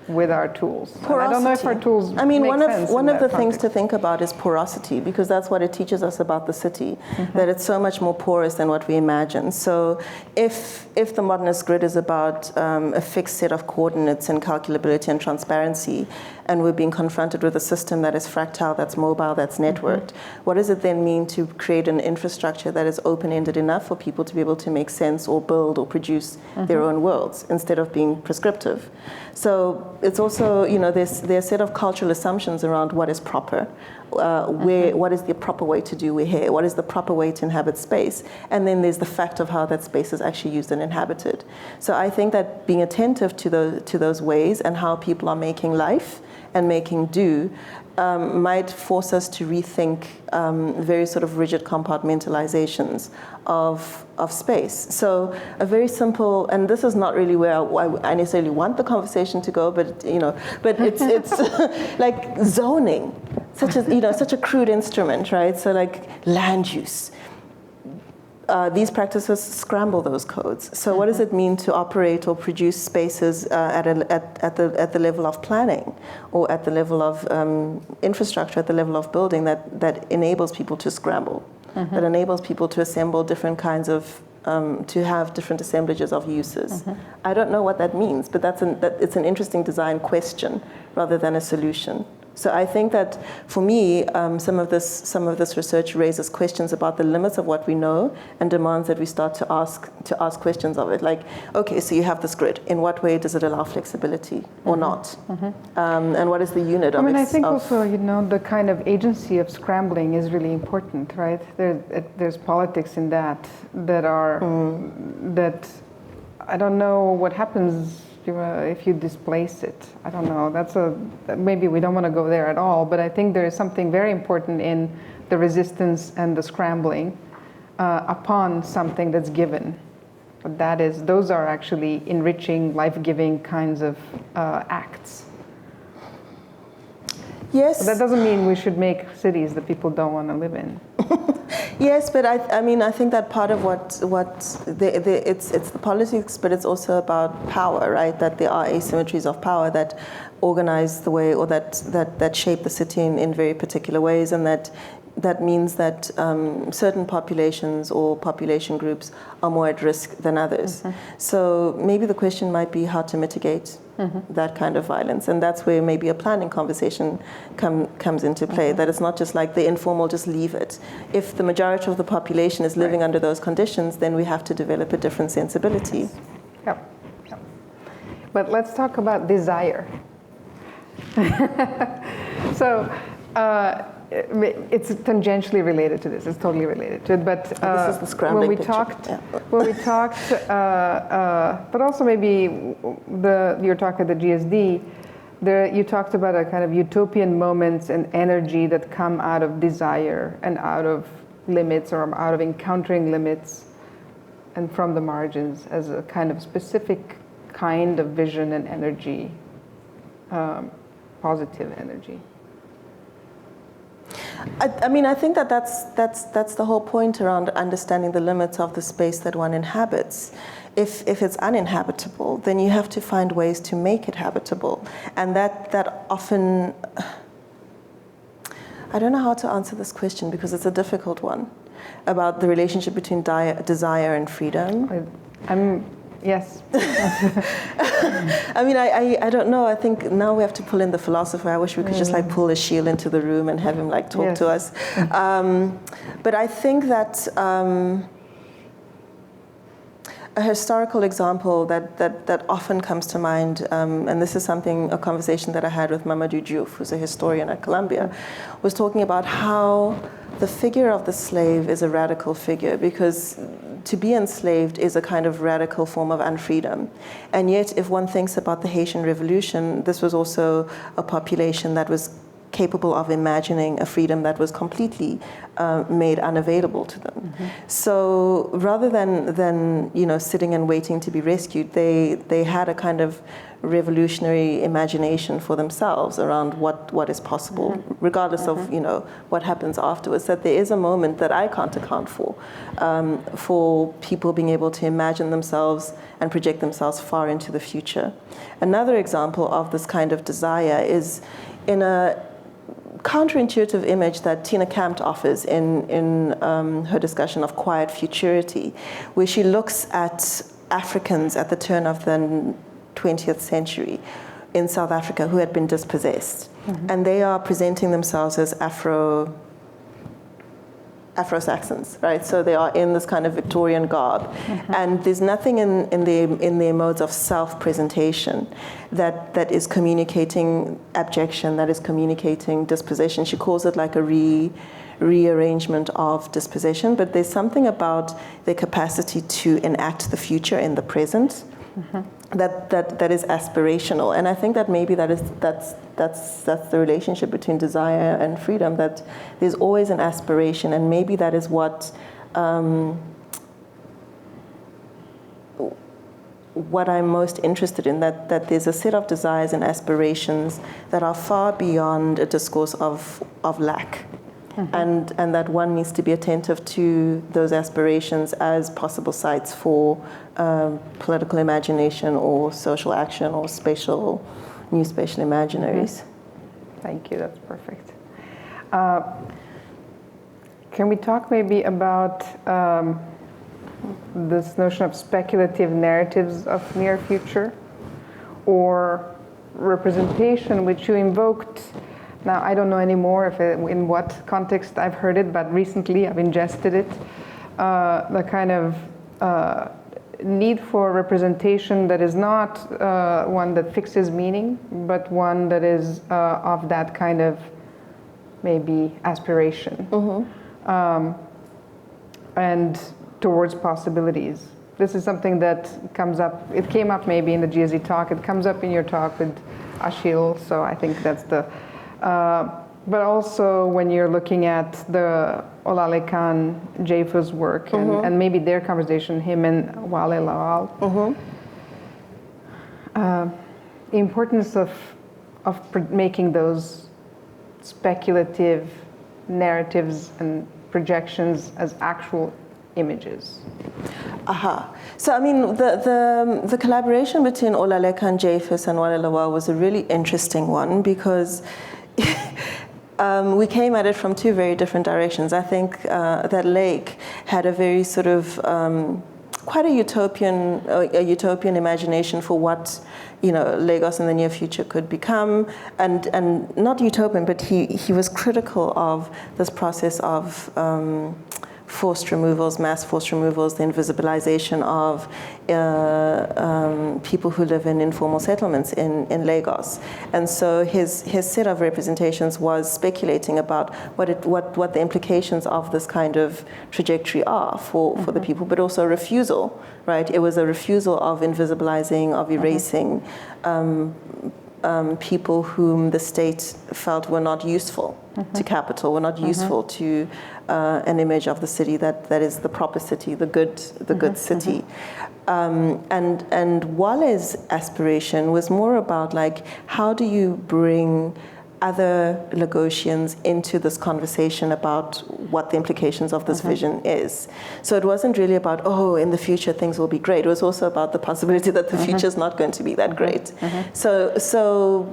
with our tools. Porosity. I don't know if our tools I mean, make one of the things context. to think about is porosity, because that's what it teaches us about the city, that it's so much more porous than what we imagine. So if the modernist grid is about a fixed set of coordinates and calculability and transparency, and we're being confronted with a system that is fractal, that's mobile, that's networked, what does it then mean to create an infrastructure that is open-ended enough for people to be able to make sense or build or produce their own worlds instead of being prescriptive? So it's also, there's a set of cultural assumptions around what is proper, what is the proper way to do here, what is the proper way to inhabit space, and then there's the fact of how that space is actually used and inhabited. So I think that being attentive to those ways and how people are making life and making do might force us to rethink very sort of rigid compartmentalizations of space. So a very simple, and this is not really where I necessarily want the conversation to go, but it's like zoning, such a crude instrument, right? So like land use. These practices scramble those codes. So what does it mean to operate or produce spaces at the level of planning, or at the level of infrastructure, at the level of building that enables people to scramble, that enables people to assemble different kinds of, to have different assemblages of uses. I don't know what that means, but it's an interesting design question rather than a solution. So I think that for me, some of this research raises questions about the limits of what we know and demands that we start to ask questions of it. Like, okay, so you have this grid. In what way does it allow flexibility or not? And what is the unit of it? I think also, the kind of agency of scrambling is really important, right? There's politics in that are that I don't know what happens if you displace it. I don't know. Maybe we don't want to go there at all, but I think there is something very important in the resistance and the scrambling upon something that's given. But those are actually enriching, life-giving kinds of acts. Yes. But that doesn't mean we should make cities that people don't want to live in. Yes, but I think that part of it's the politics, but it's also about power, right? That there are asymmetries of power that organize the way, or that shape the city in very particular ways, and that means that certain populations or population groups are more at risk than others. So maybe the question might be how to mitigate that kind of violence, and that's where maybe a planning conversation comes into play. That it's not just like the informal, just leave it. If the majority of the population is living under those conditions, then we have to develop a different sensibility. Yep. But let's talk about desire. So. It's tangentially related to this. It's totally related to it. But this is the scrambling when we picture. talked, but also maybe your talk at the GSD, you talked about a kind of utopian moments and energy that come out of desire and out of limits, or out of encountering limits, and from the margins as a kind of specific kind of vision and energy, positive energy. I think that's the whole point around understanding the limits of the space that one inhabits. If it's uninhabitable, then you have to find ways to make it habitable, and that often, I don't know how to answer this question because it's a difficult one, about the relationship between desire and freedom. Yes. I don't know. I think now we have to pull in the philosopher. I wish we could just pull a shield into the room and have him talk to us. But I think that a historical example that often comes to mind, and this is a conversation that I had with Mamadou Diouf, who's a historian at Columbia, was talking about how the figure of the slave is a radical figure, because to be enslaved is a kind of radical form of unfreedom. And yet, if one thinks about the Haitian Revolution, this was also a population that capable of imagining a freedom that was completely made unavailable to them. So rather than sitting and waiting to be rescued, they had a kind of revolutionary imagination for themselves around what is possible, regardless of what happens afterwards. That there is a moment that I can't account for people being able to imagine themselves and project themselves far into the future. Another example of this kind of desire is in a counterintuitive image that Tina Kampt offers in her discussion of quiet futurity, where she looks at Africans at the turn of the 20th century in South Africa who had been dispossessed. And they are presenting themselves as Afro-Saxons, right? So they are in this kind of Victorian garb. And there's nothing in their modes of self-presentation that is communicating abjection, that is communicating dispossession. She calls it like a rearrangement of dispossession, but there's something about their capacity to enact the future in the present that is aspirational. And I think that maybe that's the relationship between desire and freedom, that there's always an aspiration, and maybe that is what I'm most interested in, that there's a set of desires and aspirations that are far beyond a discourse of lack. And that one needs to be attentive to those aspirations as possible sites for political imagination or social action or new spatial imaginaries. Thank you, that's perfect. Can we talk maybe about this notion of speculative narratives of near future, or representation, which you invoked? Now, I don't know anymore in what context I've heard it, but recently I've ingested it. The kind of need for representation that is not one that fixes meaning, but one that is of that kind of maybe aspiration. And towards possibilities. This is something that comes up, it came up maybe in the GSE talk, it comes up in your talk with Achille, so I think that's the... but also when you're looking at the Olalekan Mpho's work and maybe their conversation, him and Wale Lawal, the importance of making those speculative narratives and projections as actual images. So I mean, the collaboration between Olalekan Mpho and Wale Lawal was a really interesting one, because we came at it from two very different directions. I think that Lake had a very sort of quite a utopian imagination for what Lagos in the near future could become, and not utopian, but he was critical of this process of forced removals, mass forced removals, the invisibilization of people who live in informal settlements in Lagos. And so his set of representations was speculating about what the implications of this kind of trajectory are for the people, but also a refusal, right? It was a refusal of invisibilizing, of erasing people whom the state felt were not useful to capital, were not useful to an image of the city that is the proper city, the good city. And Wale's aspiration was more about, like, how do you bring other Lagosians into this conversation about what the implications of this vision is. So it wasn't really about, in the future things will be great. It was also about the possibility that the future is not going to be that great. So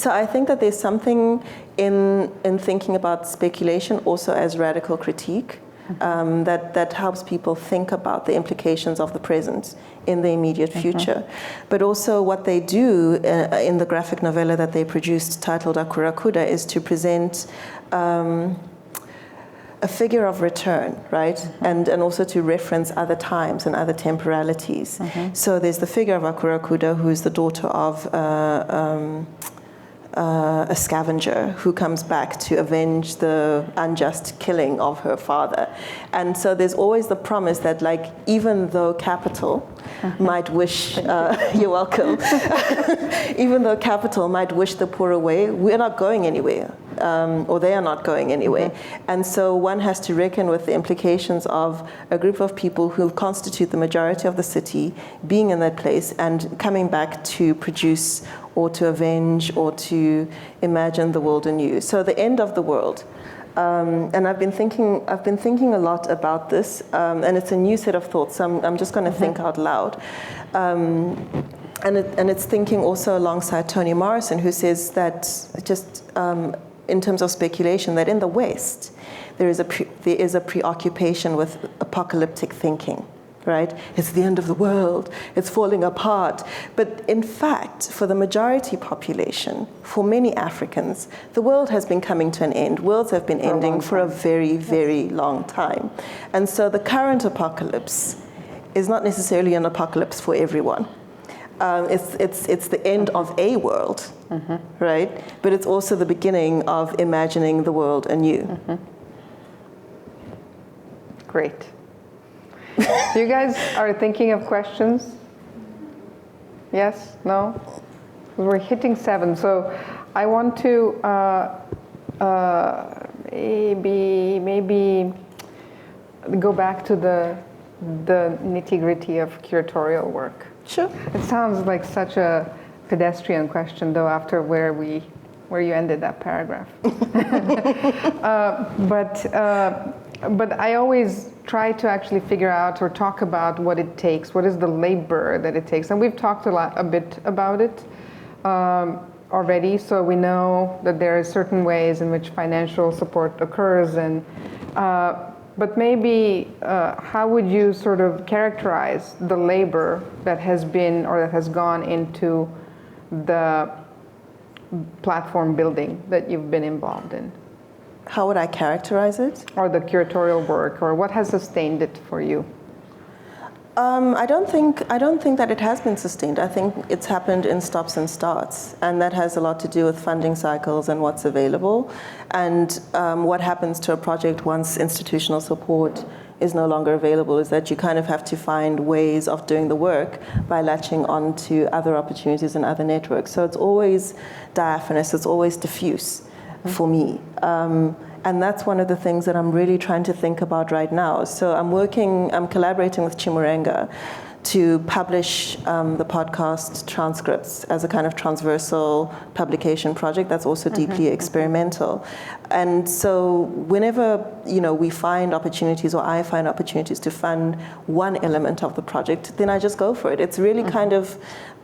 I think that there's something in thinking about speculation also as radical critique, that helps people think about the implications of the present in the immediate future. But also what they do in the graphic novella that they produced titled Akura Kuda is to present a figure of return, right? And also to reference other times and other temporalities. So there's the figure of Akura Kuda, who's the daughter of a scavenger who comes back to avenge the unjust killing of her father. And so there's always the promise that, like, even though capital might wish, you're welcome, even though capital might wish the poor away, we're not going anywhere. Or they are not going anywhere. And so one has to reckon with the implications of a group of people who constitute the majority of the city being in that place and coming back to produce or to avenge or to imagine the world anew. So the end of the world. And I've been thinking a lot about this, and it's a new set of thoughts. So I'm just going to think out loud. And it's thinking also alongside Toni Morrison, who says that just in terms of speculation, that in the West, there is a preoccupation with apocalyptic thinking, right? It's the end of the world, it's falling apart. But in fact, for the majority population, for many Africans, the world has been coming to an end. Worlds have been ending for a very, very long time. And so the current apocalypse is not necessarily an apocalypse for everyone. It's the end of a world, right? But it's also the beginning of imagining the world anew. Great. You guys are thinking of questions? Yes? No? We're hitting 7, so I want to maybe go back to the nitty-gritty of curatorial work. Sure. It sounds like such a pedestrian question, though, after where you ended that paragraph. But I always try to actually figure out or talk about what it takes. What is the labor that it takes? And we've talked a bit about it already. So we know that there are certain ways in which financial support occurs, and but maybe how would you sort of characterize the labor that has been or that has gone into the platform building that you've been involved in? How would I characterize it? Or the curatorial work, or what has sustained it for you? I don't think that it has been sustained. I think it's happened in stops and starts, and that has a lot to do with funding cycles and what's available, and what happens to a project once institutional support is no longer available is that you kind of have to find ways of doing the work by latching onto other opportunities and other networks. So it's always diaphanous, it's always diffuse for me. And that's one of the things that I'm really trying to think about right now. So I'm collaborating with Chimurenga to publish the podcast transcripts as a kind of transversal publication project that's also deeply experimental. And so whenever we find opportunities, or I find opportunities to fund one element of the project, then I just go for it. It's really kind of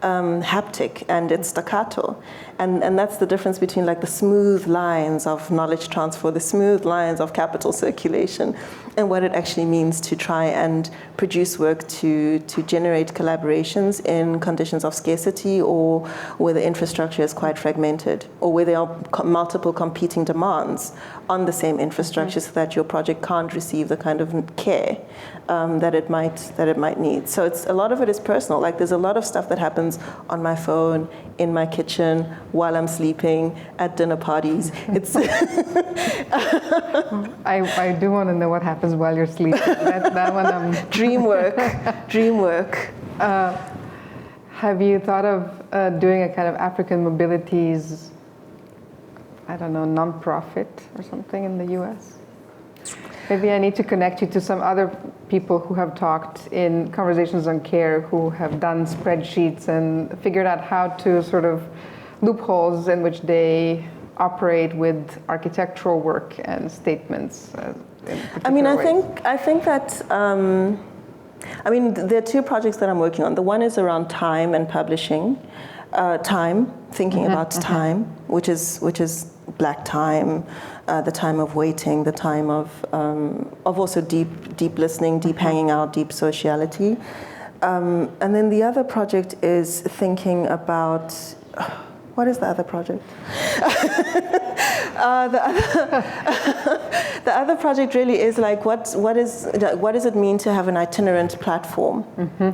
haptic, and it's staccato. And that's the difference between like the smooth lines of knowledge transfer, the smooth lines of capital circulation, and what it actually means to try and produce work to generate collaborations in conditions of scarcity, or where the infrastructure is quite fragmented, or where there are multiple competing demands on the same infrastructure, so that your project can't receive the kind of care that it might need. So a lot of it is personal. Like there's a lot of stuff that happens on my phone, in my kitchen, while I'm sleeping, at dinner parties. It's I do want to know what happens while you're sleeping. That one I'm dream work. Have you thought of doing a kind of African Mobilities, I don't know, non-profit or something in the US? Maybe I need to connect you to some other people who have talked in Conversations on Care, who have done spreadsheets and figured out how to sort of loopholes in which they operate with architectural work and statements. I think that there are two projects that I'm working on. The one is around time and publishing. Thinking about time, which is Black time, the time of waiting, the time of also deep listening, deep hanging out, deep sociality. And then the other project is thinking about, what is the other project? The other project really is like, what does it mean to have an itinerant platform,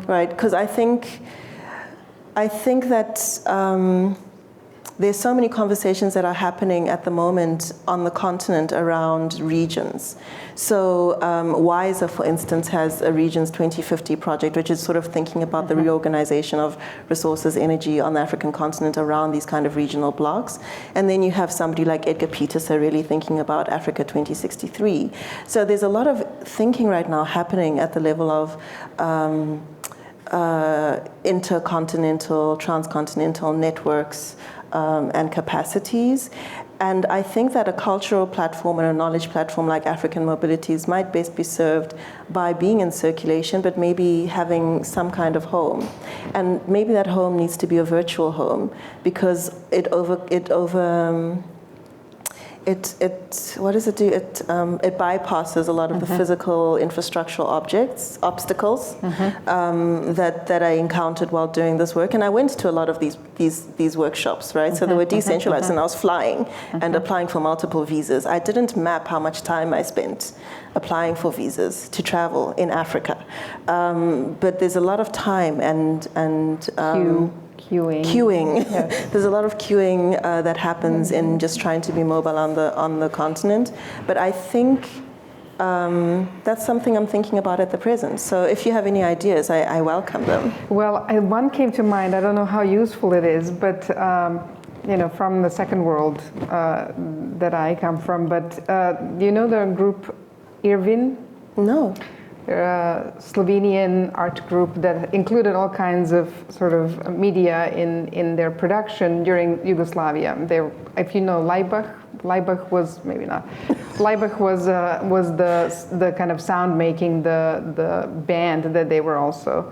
right? Because I think that there's so many conversations that are happening at the moment on the continent around regions. So WISER, for instance, has a Regions 2050 project, which is sort of thinking about the reorganization of resources, energy on the African continent around these kind of regional blocks. And then you have somebody like Edgar Peterson really thinking about Africa 2063. So there's a lot of thinking right now happening at the level of intercontinental, transcontinental networks and capacities. And I think that a cultural platform and a knowledge platform like African Mobilities might best be served by being in circulation, but maybe having some kind of home. And maybe that home needs to be a virtual home, because it what does it do? It bypasses a lot of the physical infrastructural obstacles that I encountered while doing this work. And I went to a lot of these workshops, right? So they were decentralized, and I was flying and applying for multiple visas. I didn't map how much time I spent applying for visas to travel in Africa, but there's a lot of time and queuing. Yes. There's a lot of queuing that happens in just trying to be mobile on the continent. But I think that's something I'm thinking about at the present. So if you have any ideas, I welcome them. Well, one came to mind. I don't know how useful it is, but from the second world that I come from. But you know the group Irvin? No. They're a Slovenian art group that included all kinds of sort of media in their production during Yugoslavia. If you know Laibach was, maybe not. Laibach was the kind of sound making, the band that they were also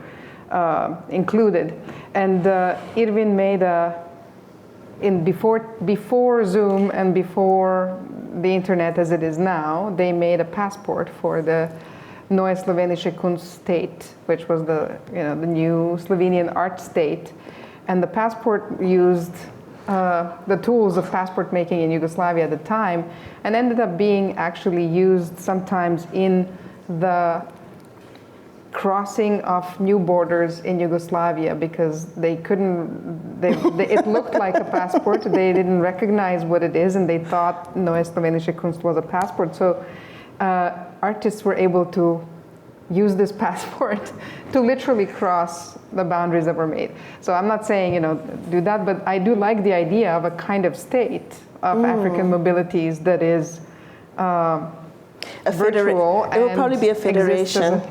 included. And Irvin made before Zoom and before the internet as it is now, they made a passport for the Neue Slowenische Kunststate, which was the new Slovenian art state, and the passport used the tools of passport making in Yugoslavia at the time, and ended up being actually used sometimes in the crossing of new borders in Yugoslavia, because they couldn't. It looked like a passport. They didn't recognize what it is, and they thought Neue Slowenische Kunst was a passport. So. Artists were able to use this passport to literally cross the boundaries that were made. So I'm not saying, do that, but I do like the idea of a kind of state of African mobilities that is virtual. It would probably be a federation.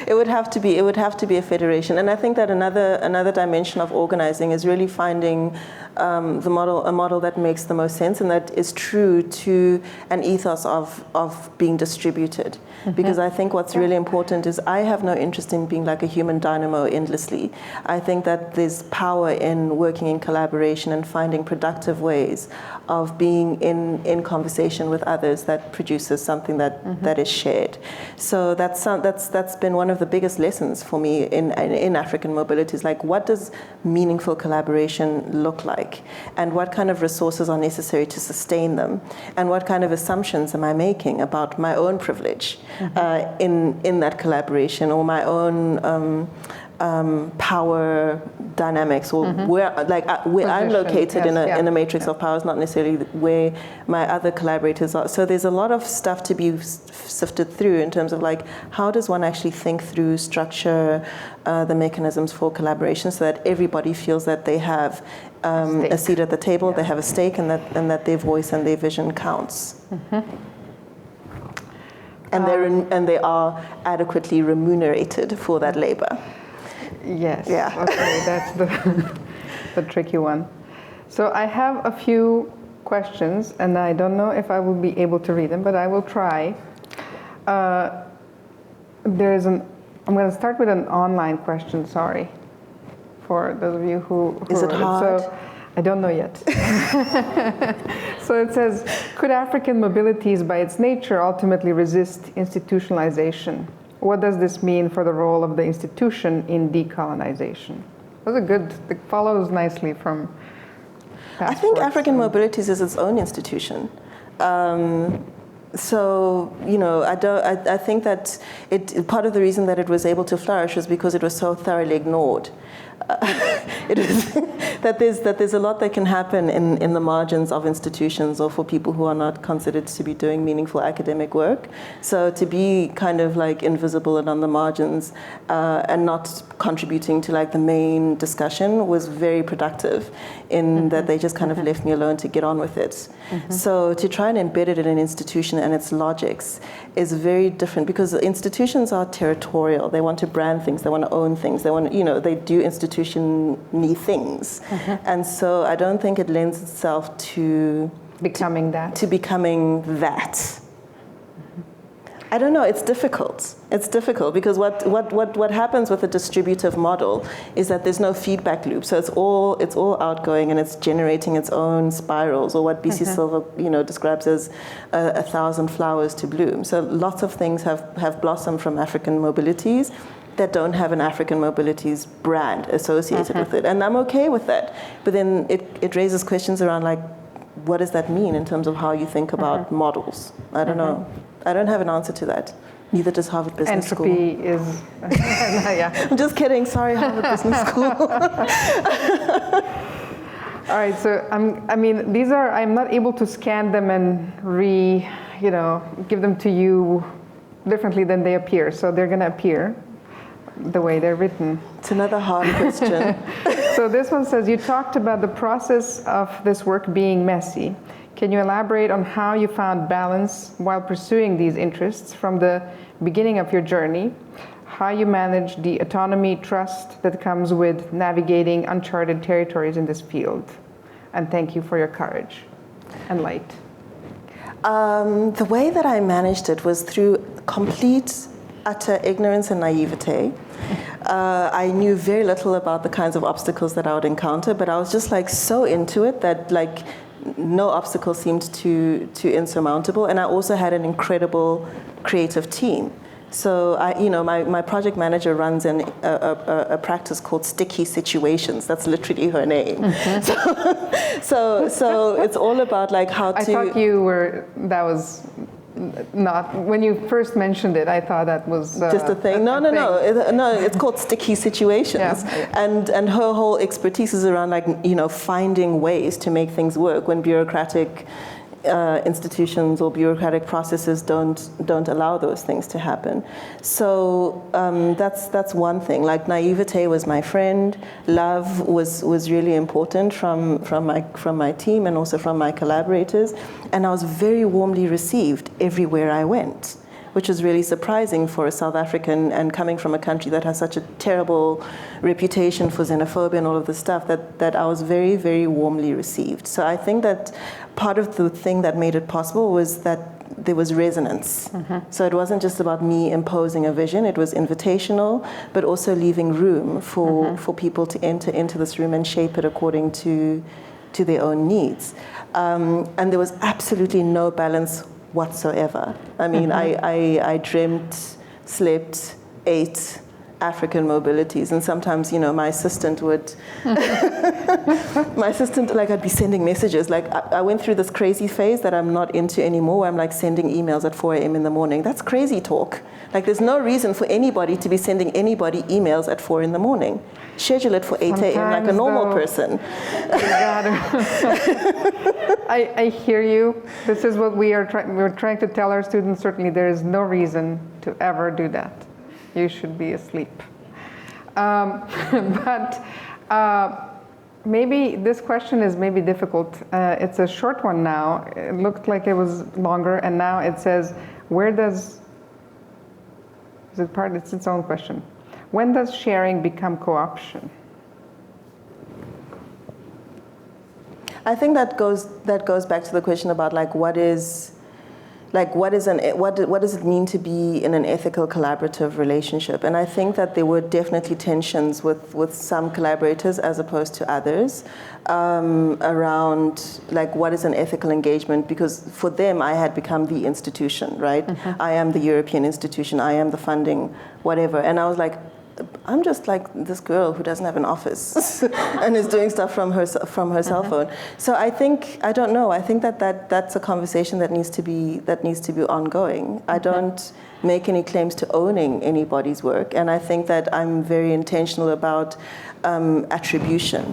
It would have to be a federation. And I think that another dimension of organizing is really finding a model that makes the most sense and that is true to an ethos of being distributed. Because I think what's really important is I have no interest in being like a human dynamo endlessly. I think that there's power in working in collaboration and finding productive ways of being in conversation with others that produces something that is shared. So that's been one of the biggest lessons for me in African Mobilities. Like, what does meaningful collaboration look like? And what kind of resources are necessary to sustain them? And what kind of assumptions am I making about my own privilege in that collaboration, or my own power dynamics, or where I'm located in a matrix of power is not necessarily where my other collaborators are. So there's a lot of stuff to be sifted through in terms of like, how does one actually think through, structure the mechanisms for collaboration so that everybody feels that they have a seat at the table, they have a stake, and that their voice and their vision counts. And they are adequately remunerated for that labor. Yes. Yeah. Okay, that's the tricky one. So I have a few questions, and I don't know if I will be able to read them, but I will try. I'm going to start with an online question. Sorry, for those of you who is it hard? So I don't know yet. So it says, could African mobilities by its nature ultimately resist institutionalization? What does this mean for the role of the institution in decolonization? It follows nicely from passports. I think African Mobilities is its own institution. So, I think that part of the reason that it was able to flourish was because it was so thoroughly ignored. it is that there's a lot that can happen in the margins of institutions or for people who are not considered to be doing meaningful academic work. So to be kind of like invisible and on the margins and not contributing to like the main discussion was very productive in that they just kind of left me alone to get on with it. So to try and embed it in an institution and its logics is very different because institutions are territorial. They want to brand things, they want to own things, they want to, they do institution-y things. And so I don't think it lends itself to becoming that. I don't know, it's difficult. It's difficult because what happens with a distributive model is that there's no feedback loop. So it's all outgoing and it's generating its own spirals, or what B.C. Silver describes as 1,000 flowers to bloom. So lots of things have blossomed from African mobilities that don't have an African mobilities brand associated with it. And I'm okay with that. But then it raises questions around like, what does that mean in terms of how you think about models? I don't know. I don't have an answer to that. Neither does Harvard Business School. Entropy is, yeah. I'm just kidding. Sorry, Harvard Business School. All right, so these are, I'm not able to scan them and give them to you differently than they appear. So they're going to appear the way they're written. It's another hard question. So this one says, you talked about the process of this work being messy. Can you elaborate on how you found balance while pursuing these interests from the beginning of your journey, how you manage the autonomy, trust that comes with navigating uncharted territories in this field? And thank you for your courage and light. The way that I managed it was through complete, utter ignorance and naivete. I knew very little about the kinds of obstacles that I would encounter, but I was just like so into it that like no obstacle seemed too insurmountable. And I also had an incredible creative team. So my project manager runs a practice called Sticky Situations. That's literally her name. So it's all about like how to. I thought that was not, when you first mentioned it, I thought that was just a thing. No, it's called Sticky Situations. Yeah. And her whole expertise is around like, finding ways to make things work when bureaucratic institutions or bureaucratic processes don't allow those things to happen. So that's one thing. Like naivete was my friend. Love was really important from my team and also from my collaborators. And I was very warmly received everywhere I went, which was really surprising for a South African and coming from a country that has such a terrible reputation for xenophobia and all of this stuff, that I was very, very warmly received. So I think that part of the thing that made it possible was that there was resonance. So it wasn't just about me imposing a vision, it was invitational, but also leaving room for people to enter into this room and shape it according to their own needs. And there was absolutely no balance whatsoever. I mean, I dreamt, slept, ate African mobilities, and sometimes, my assistant would, like I'd be sending messages, like I went through this crazy phase that I'm not into anymore, where I'm like sending emails at 4 a.m. in the morning. That's crazy talk. Like there's no reason for anybody to be sending anybody emails at 4 in the morning. Schedule it for 8 a.m. like a normal person. I hear you. This is what we're trying to tell our students. Certainly there is no reason to ever do that. You should be asleep. But maybe this question is maybe difficult. It's a short one now. It looked like it was longer, and now it says, it's its own question. When does sharing become co-option? I think that goes back to the question about like what does it mean to be in an ethical collaborative relationship? And I think that there were definitely tensions with some collaborators as opposed to others around like what is an ethical engagement, because for them I had become the institution, right? I am the European institution, I am the funding, whatever. And I was like, I'm just like this girl who doesn't have an office and is doing stuff from her cell phone. So I think that's a conversation that needs to be ongoing. I don't make any claims to owning anybody's work, and I think that I'm very intentional about attribution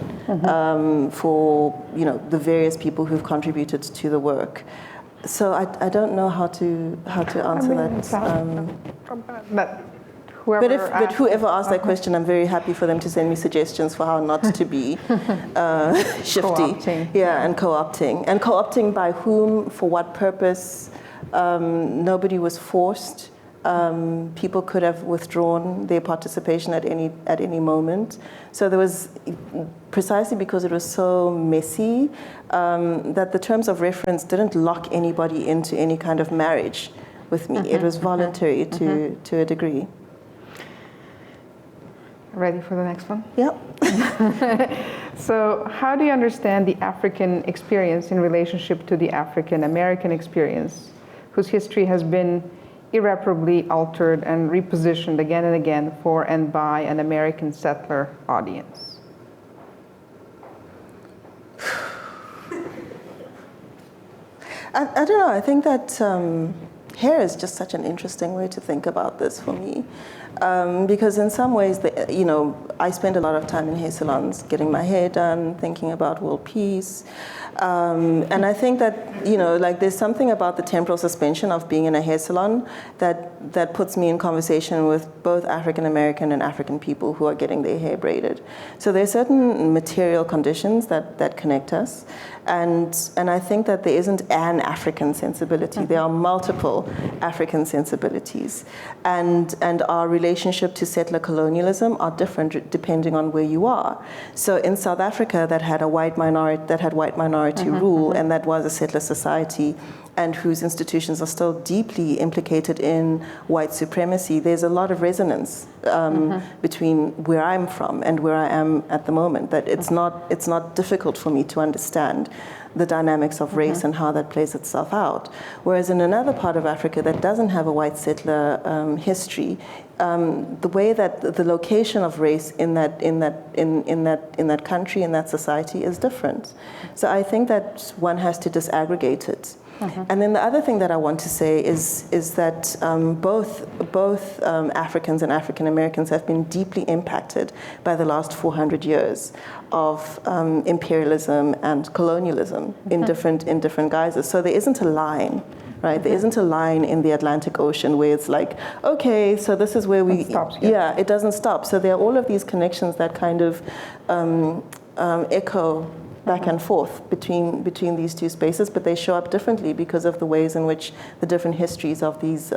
for the various people who've contributed to the work. So I don't know how to answer that. But whoever asked that question, I'm very happy for them to send me suggestions for how not to be shifty. And co-opting. And co-opting by whom, for what purpose? Nobody was forced. People could have withdrawn their participation at any moment. So there was, precisely because it was so messy, that the terms of reference didn't lock anybody into any kind of marriage with me. It was voluntary to a degree. Ready for the next one? Yep. So how do you understand the African experience in relationship to the African American experience, whose history has been irreparably altered and repositioned again and again for and by an American settler audience? I don't know. I think that hair is just such an interesting way to think about this for me. Because in some ways, I spend a lot of time in hair salons getting my hair done, thinking about world peace. And I think that, there's something about the temporal suspension of being in a hair salon that puts me in conversation with both African American and African people who are getting their hair braided. So there are certain material conditions that connect us. And I think that there isn't an African sensibility. There are multiple African sensibilities. And our relationship to settler colonialism are different depending on where you are. So in South Africa, that had white minority rule, and that was a settler society, and whose institutions are still deeply implicated in white supremacy, there's a lot of resonance between where I'm from and where I am at the moment, that it's not difficult for me to understand the dynamics of race and how that plays itself out. Whereas in another part of Africa that doesn't have a white settler history, the way that the location of race in that country, in that society, is different. So I think that one has to disaggregate it. And then the other thing that I want to say is that both Africans and African Americans have been deeply impacted by the last 400 years of imperialism and colonialism in different guises. So there isn't a line. Right, there isn't a line in the Atlantic Ocean where it's like, okay, so this is where we. It stops, it doesn't stop. So there are all of these connections that kind of echo back and forth between these two spaces, but they show up differently because of the ways in which the different histories of these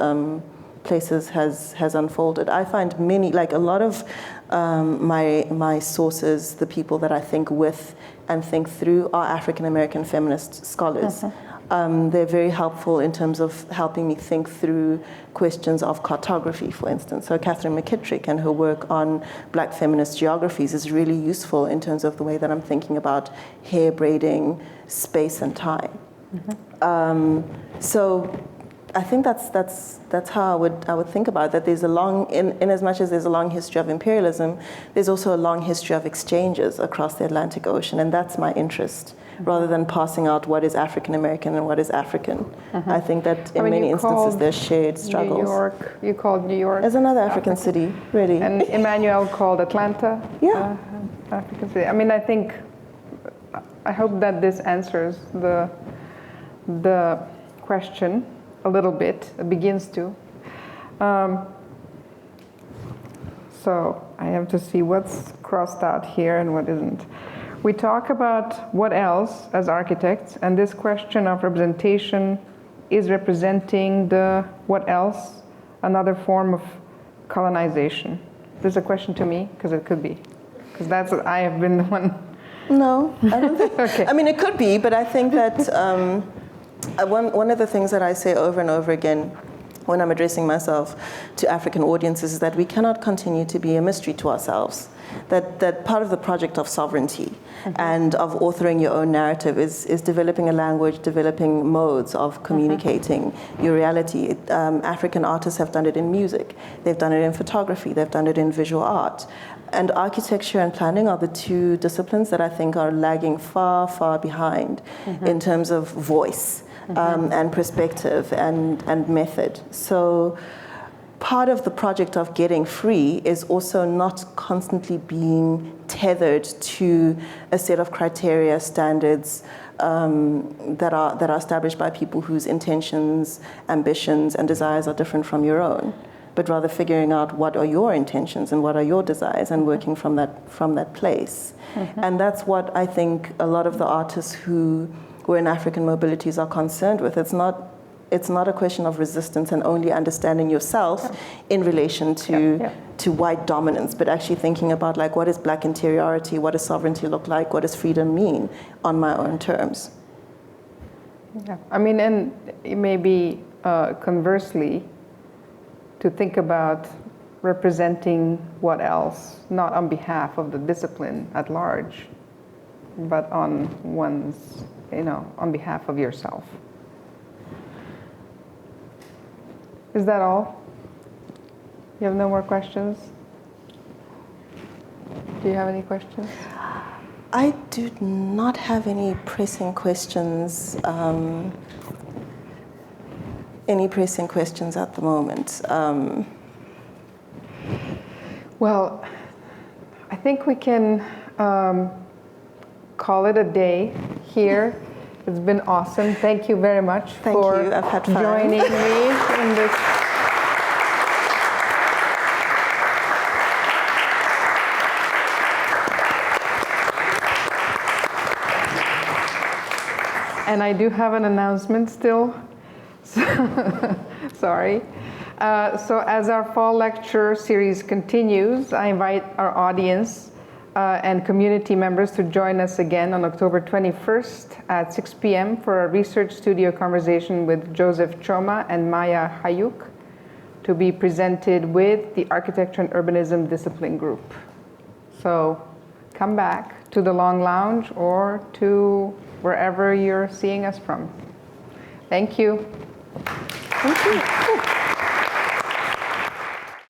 places has unfolded. I find a lot of my sources, the people that I think with and think through, are African American feminist scholars. They're very helpful in terms of helping me think through questions of cartography, for instance. So Catherine McKittrick and her work on Black feminist geographies is really useful in terms of the way that I'm thinking about hair braiding, space and time. So I think that's how I would think about it, that there's in as much as there's a long history of imperialism, there's also a long history of exchanges across the Atlantic Ocean, and that's my interest, rather than passing out what is African American and what is African. I think that in many instances there's shared struggles. You called New York as another African city, really. And Emmanuel called Atlanta African city. I mean, I hope that this answers the question a little bit. It begins to. So I have to see what's crossed out here and what isn't. We talk about what else as architects, and this question of representation is representing the what else, another form of colonization. This is a question to me, because it could be. Because that's what I have been the one. No, I don't think. Okay. I mean, it could be, but I think that one of the things that I say over and over again when I'm addressing myself to African audiences is that we cannot continue to be a mystery to ourselves. That part of the project of sovereignty and of authoring your own narrative is developing a language, developing modes of communicating your reality. African artists have done it in music, they've done it in photography, they've done it in visual art. And architecture and planning are the two disciplines that I think are lagging far, far behind in terms of voice and perspective and method. So part of the project of getting free is also not constantly being tethered to a set of criteria, standards that are established by people whose intentions, ambitions, and desires are different from your own, but rather figuring out what are your intentions and what are your desires and working from that place. And that's what I think a lot of the artists who were in African Mobilities are concerned with. It's not a question of resistance and only understanding yourself in relation to white dominance, but actually thinking about like, what is Black interiority, what does sovereignty look like, what does freedom mean on my own terms. Yeah, I mean, and maybe conversely, to think about representing what else, not on behalf of the discipline at large, but on one's, on behalf of yourself. Is that all? You have no more questions? Do you have any questions? I do not have any pressing questions. Any pressing questions at the moment? Well, I think we can call it a day here. It's been awesome. Thank you very much for I've had fun. Joining me in this. And I do have an announcement still. Sorry. So as our fall lecture series continues, I invite our audience and community members to join us again on October 21st at 6 p.m. for a research studio conversation with Joseph Choma and Maya Hayuk to be presented with the Architecture and Urbanism Discipline Group. So come back to the Long Lounge or to wherever you're seeing us from. Thank you. Thank you.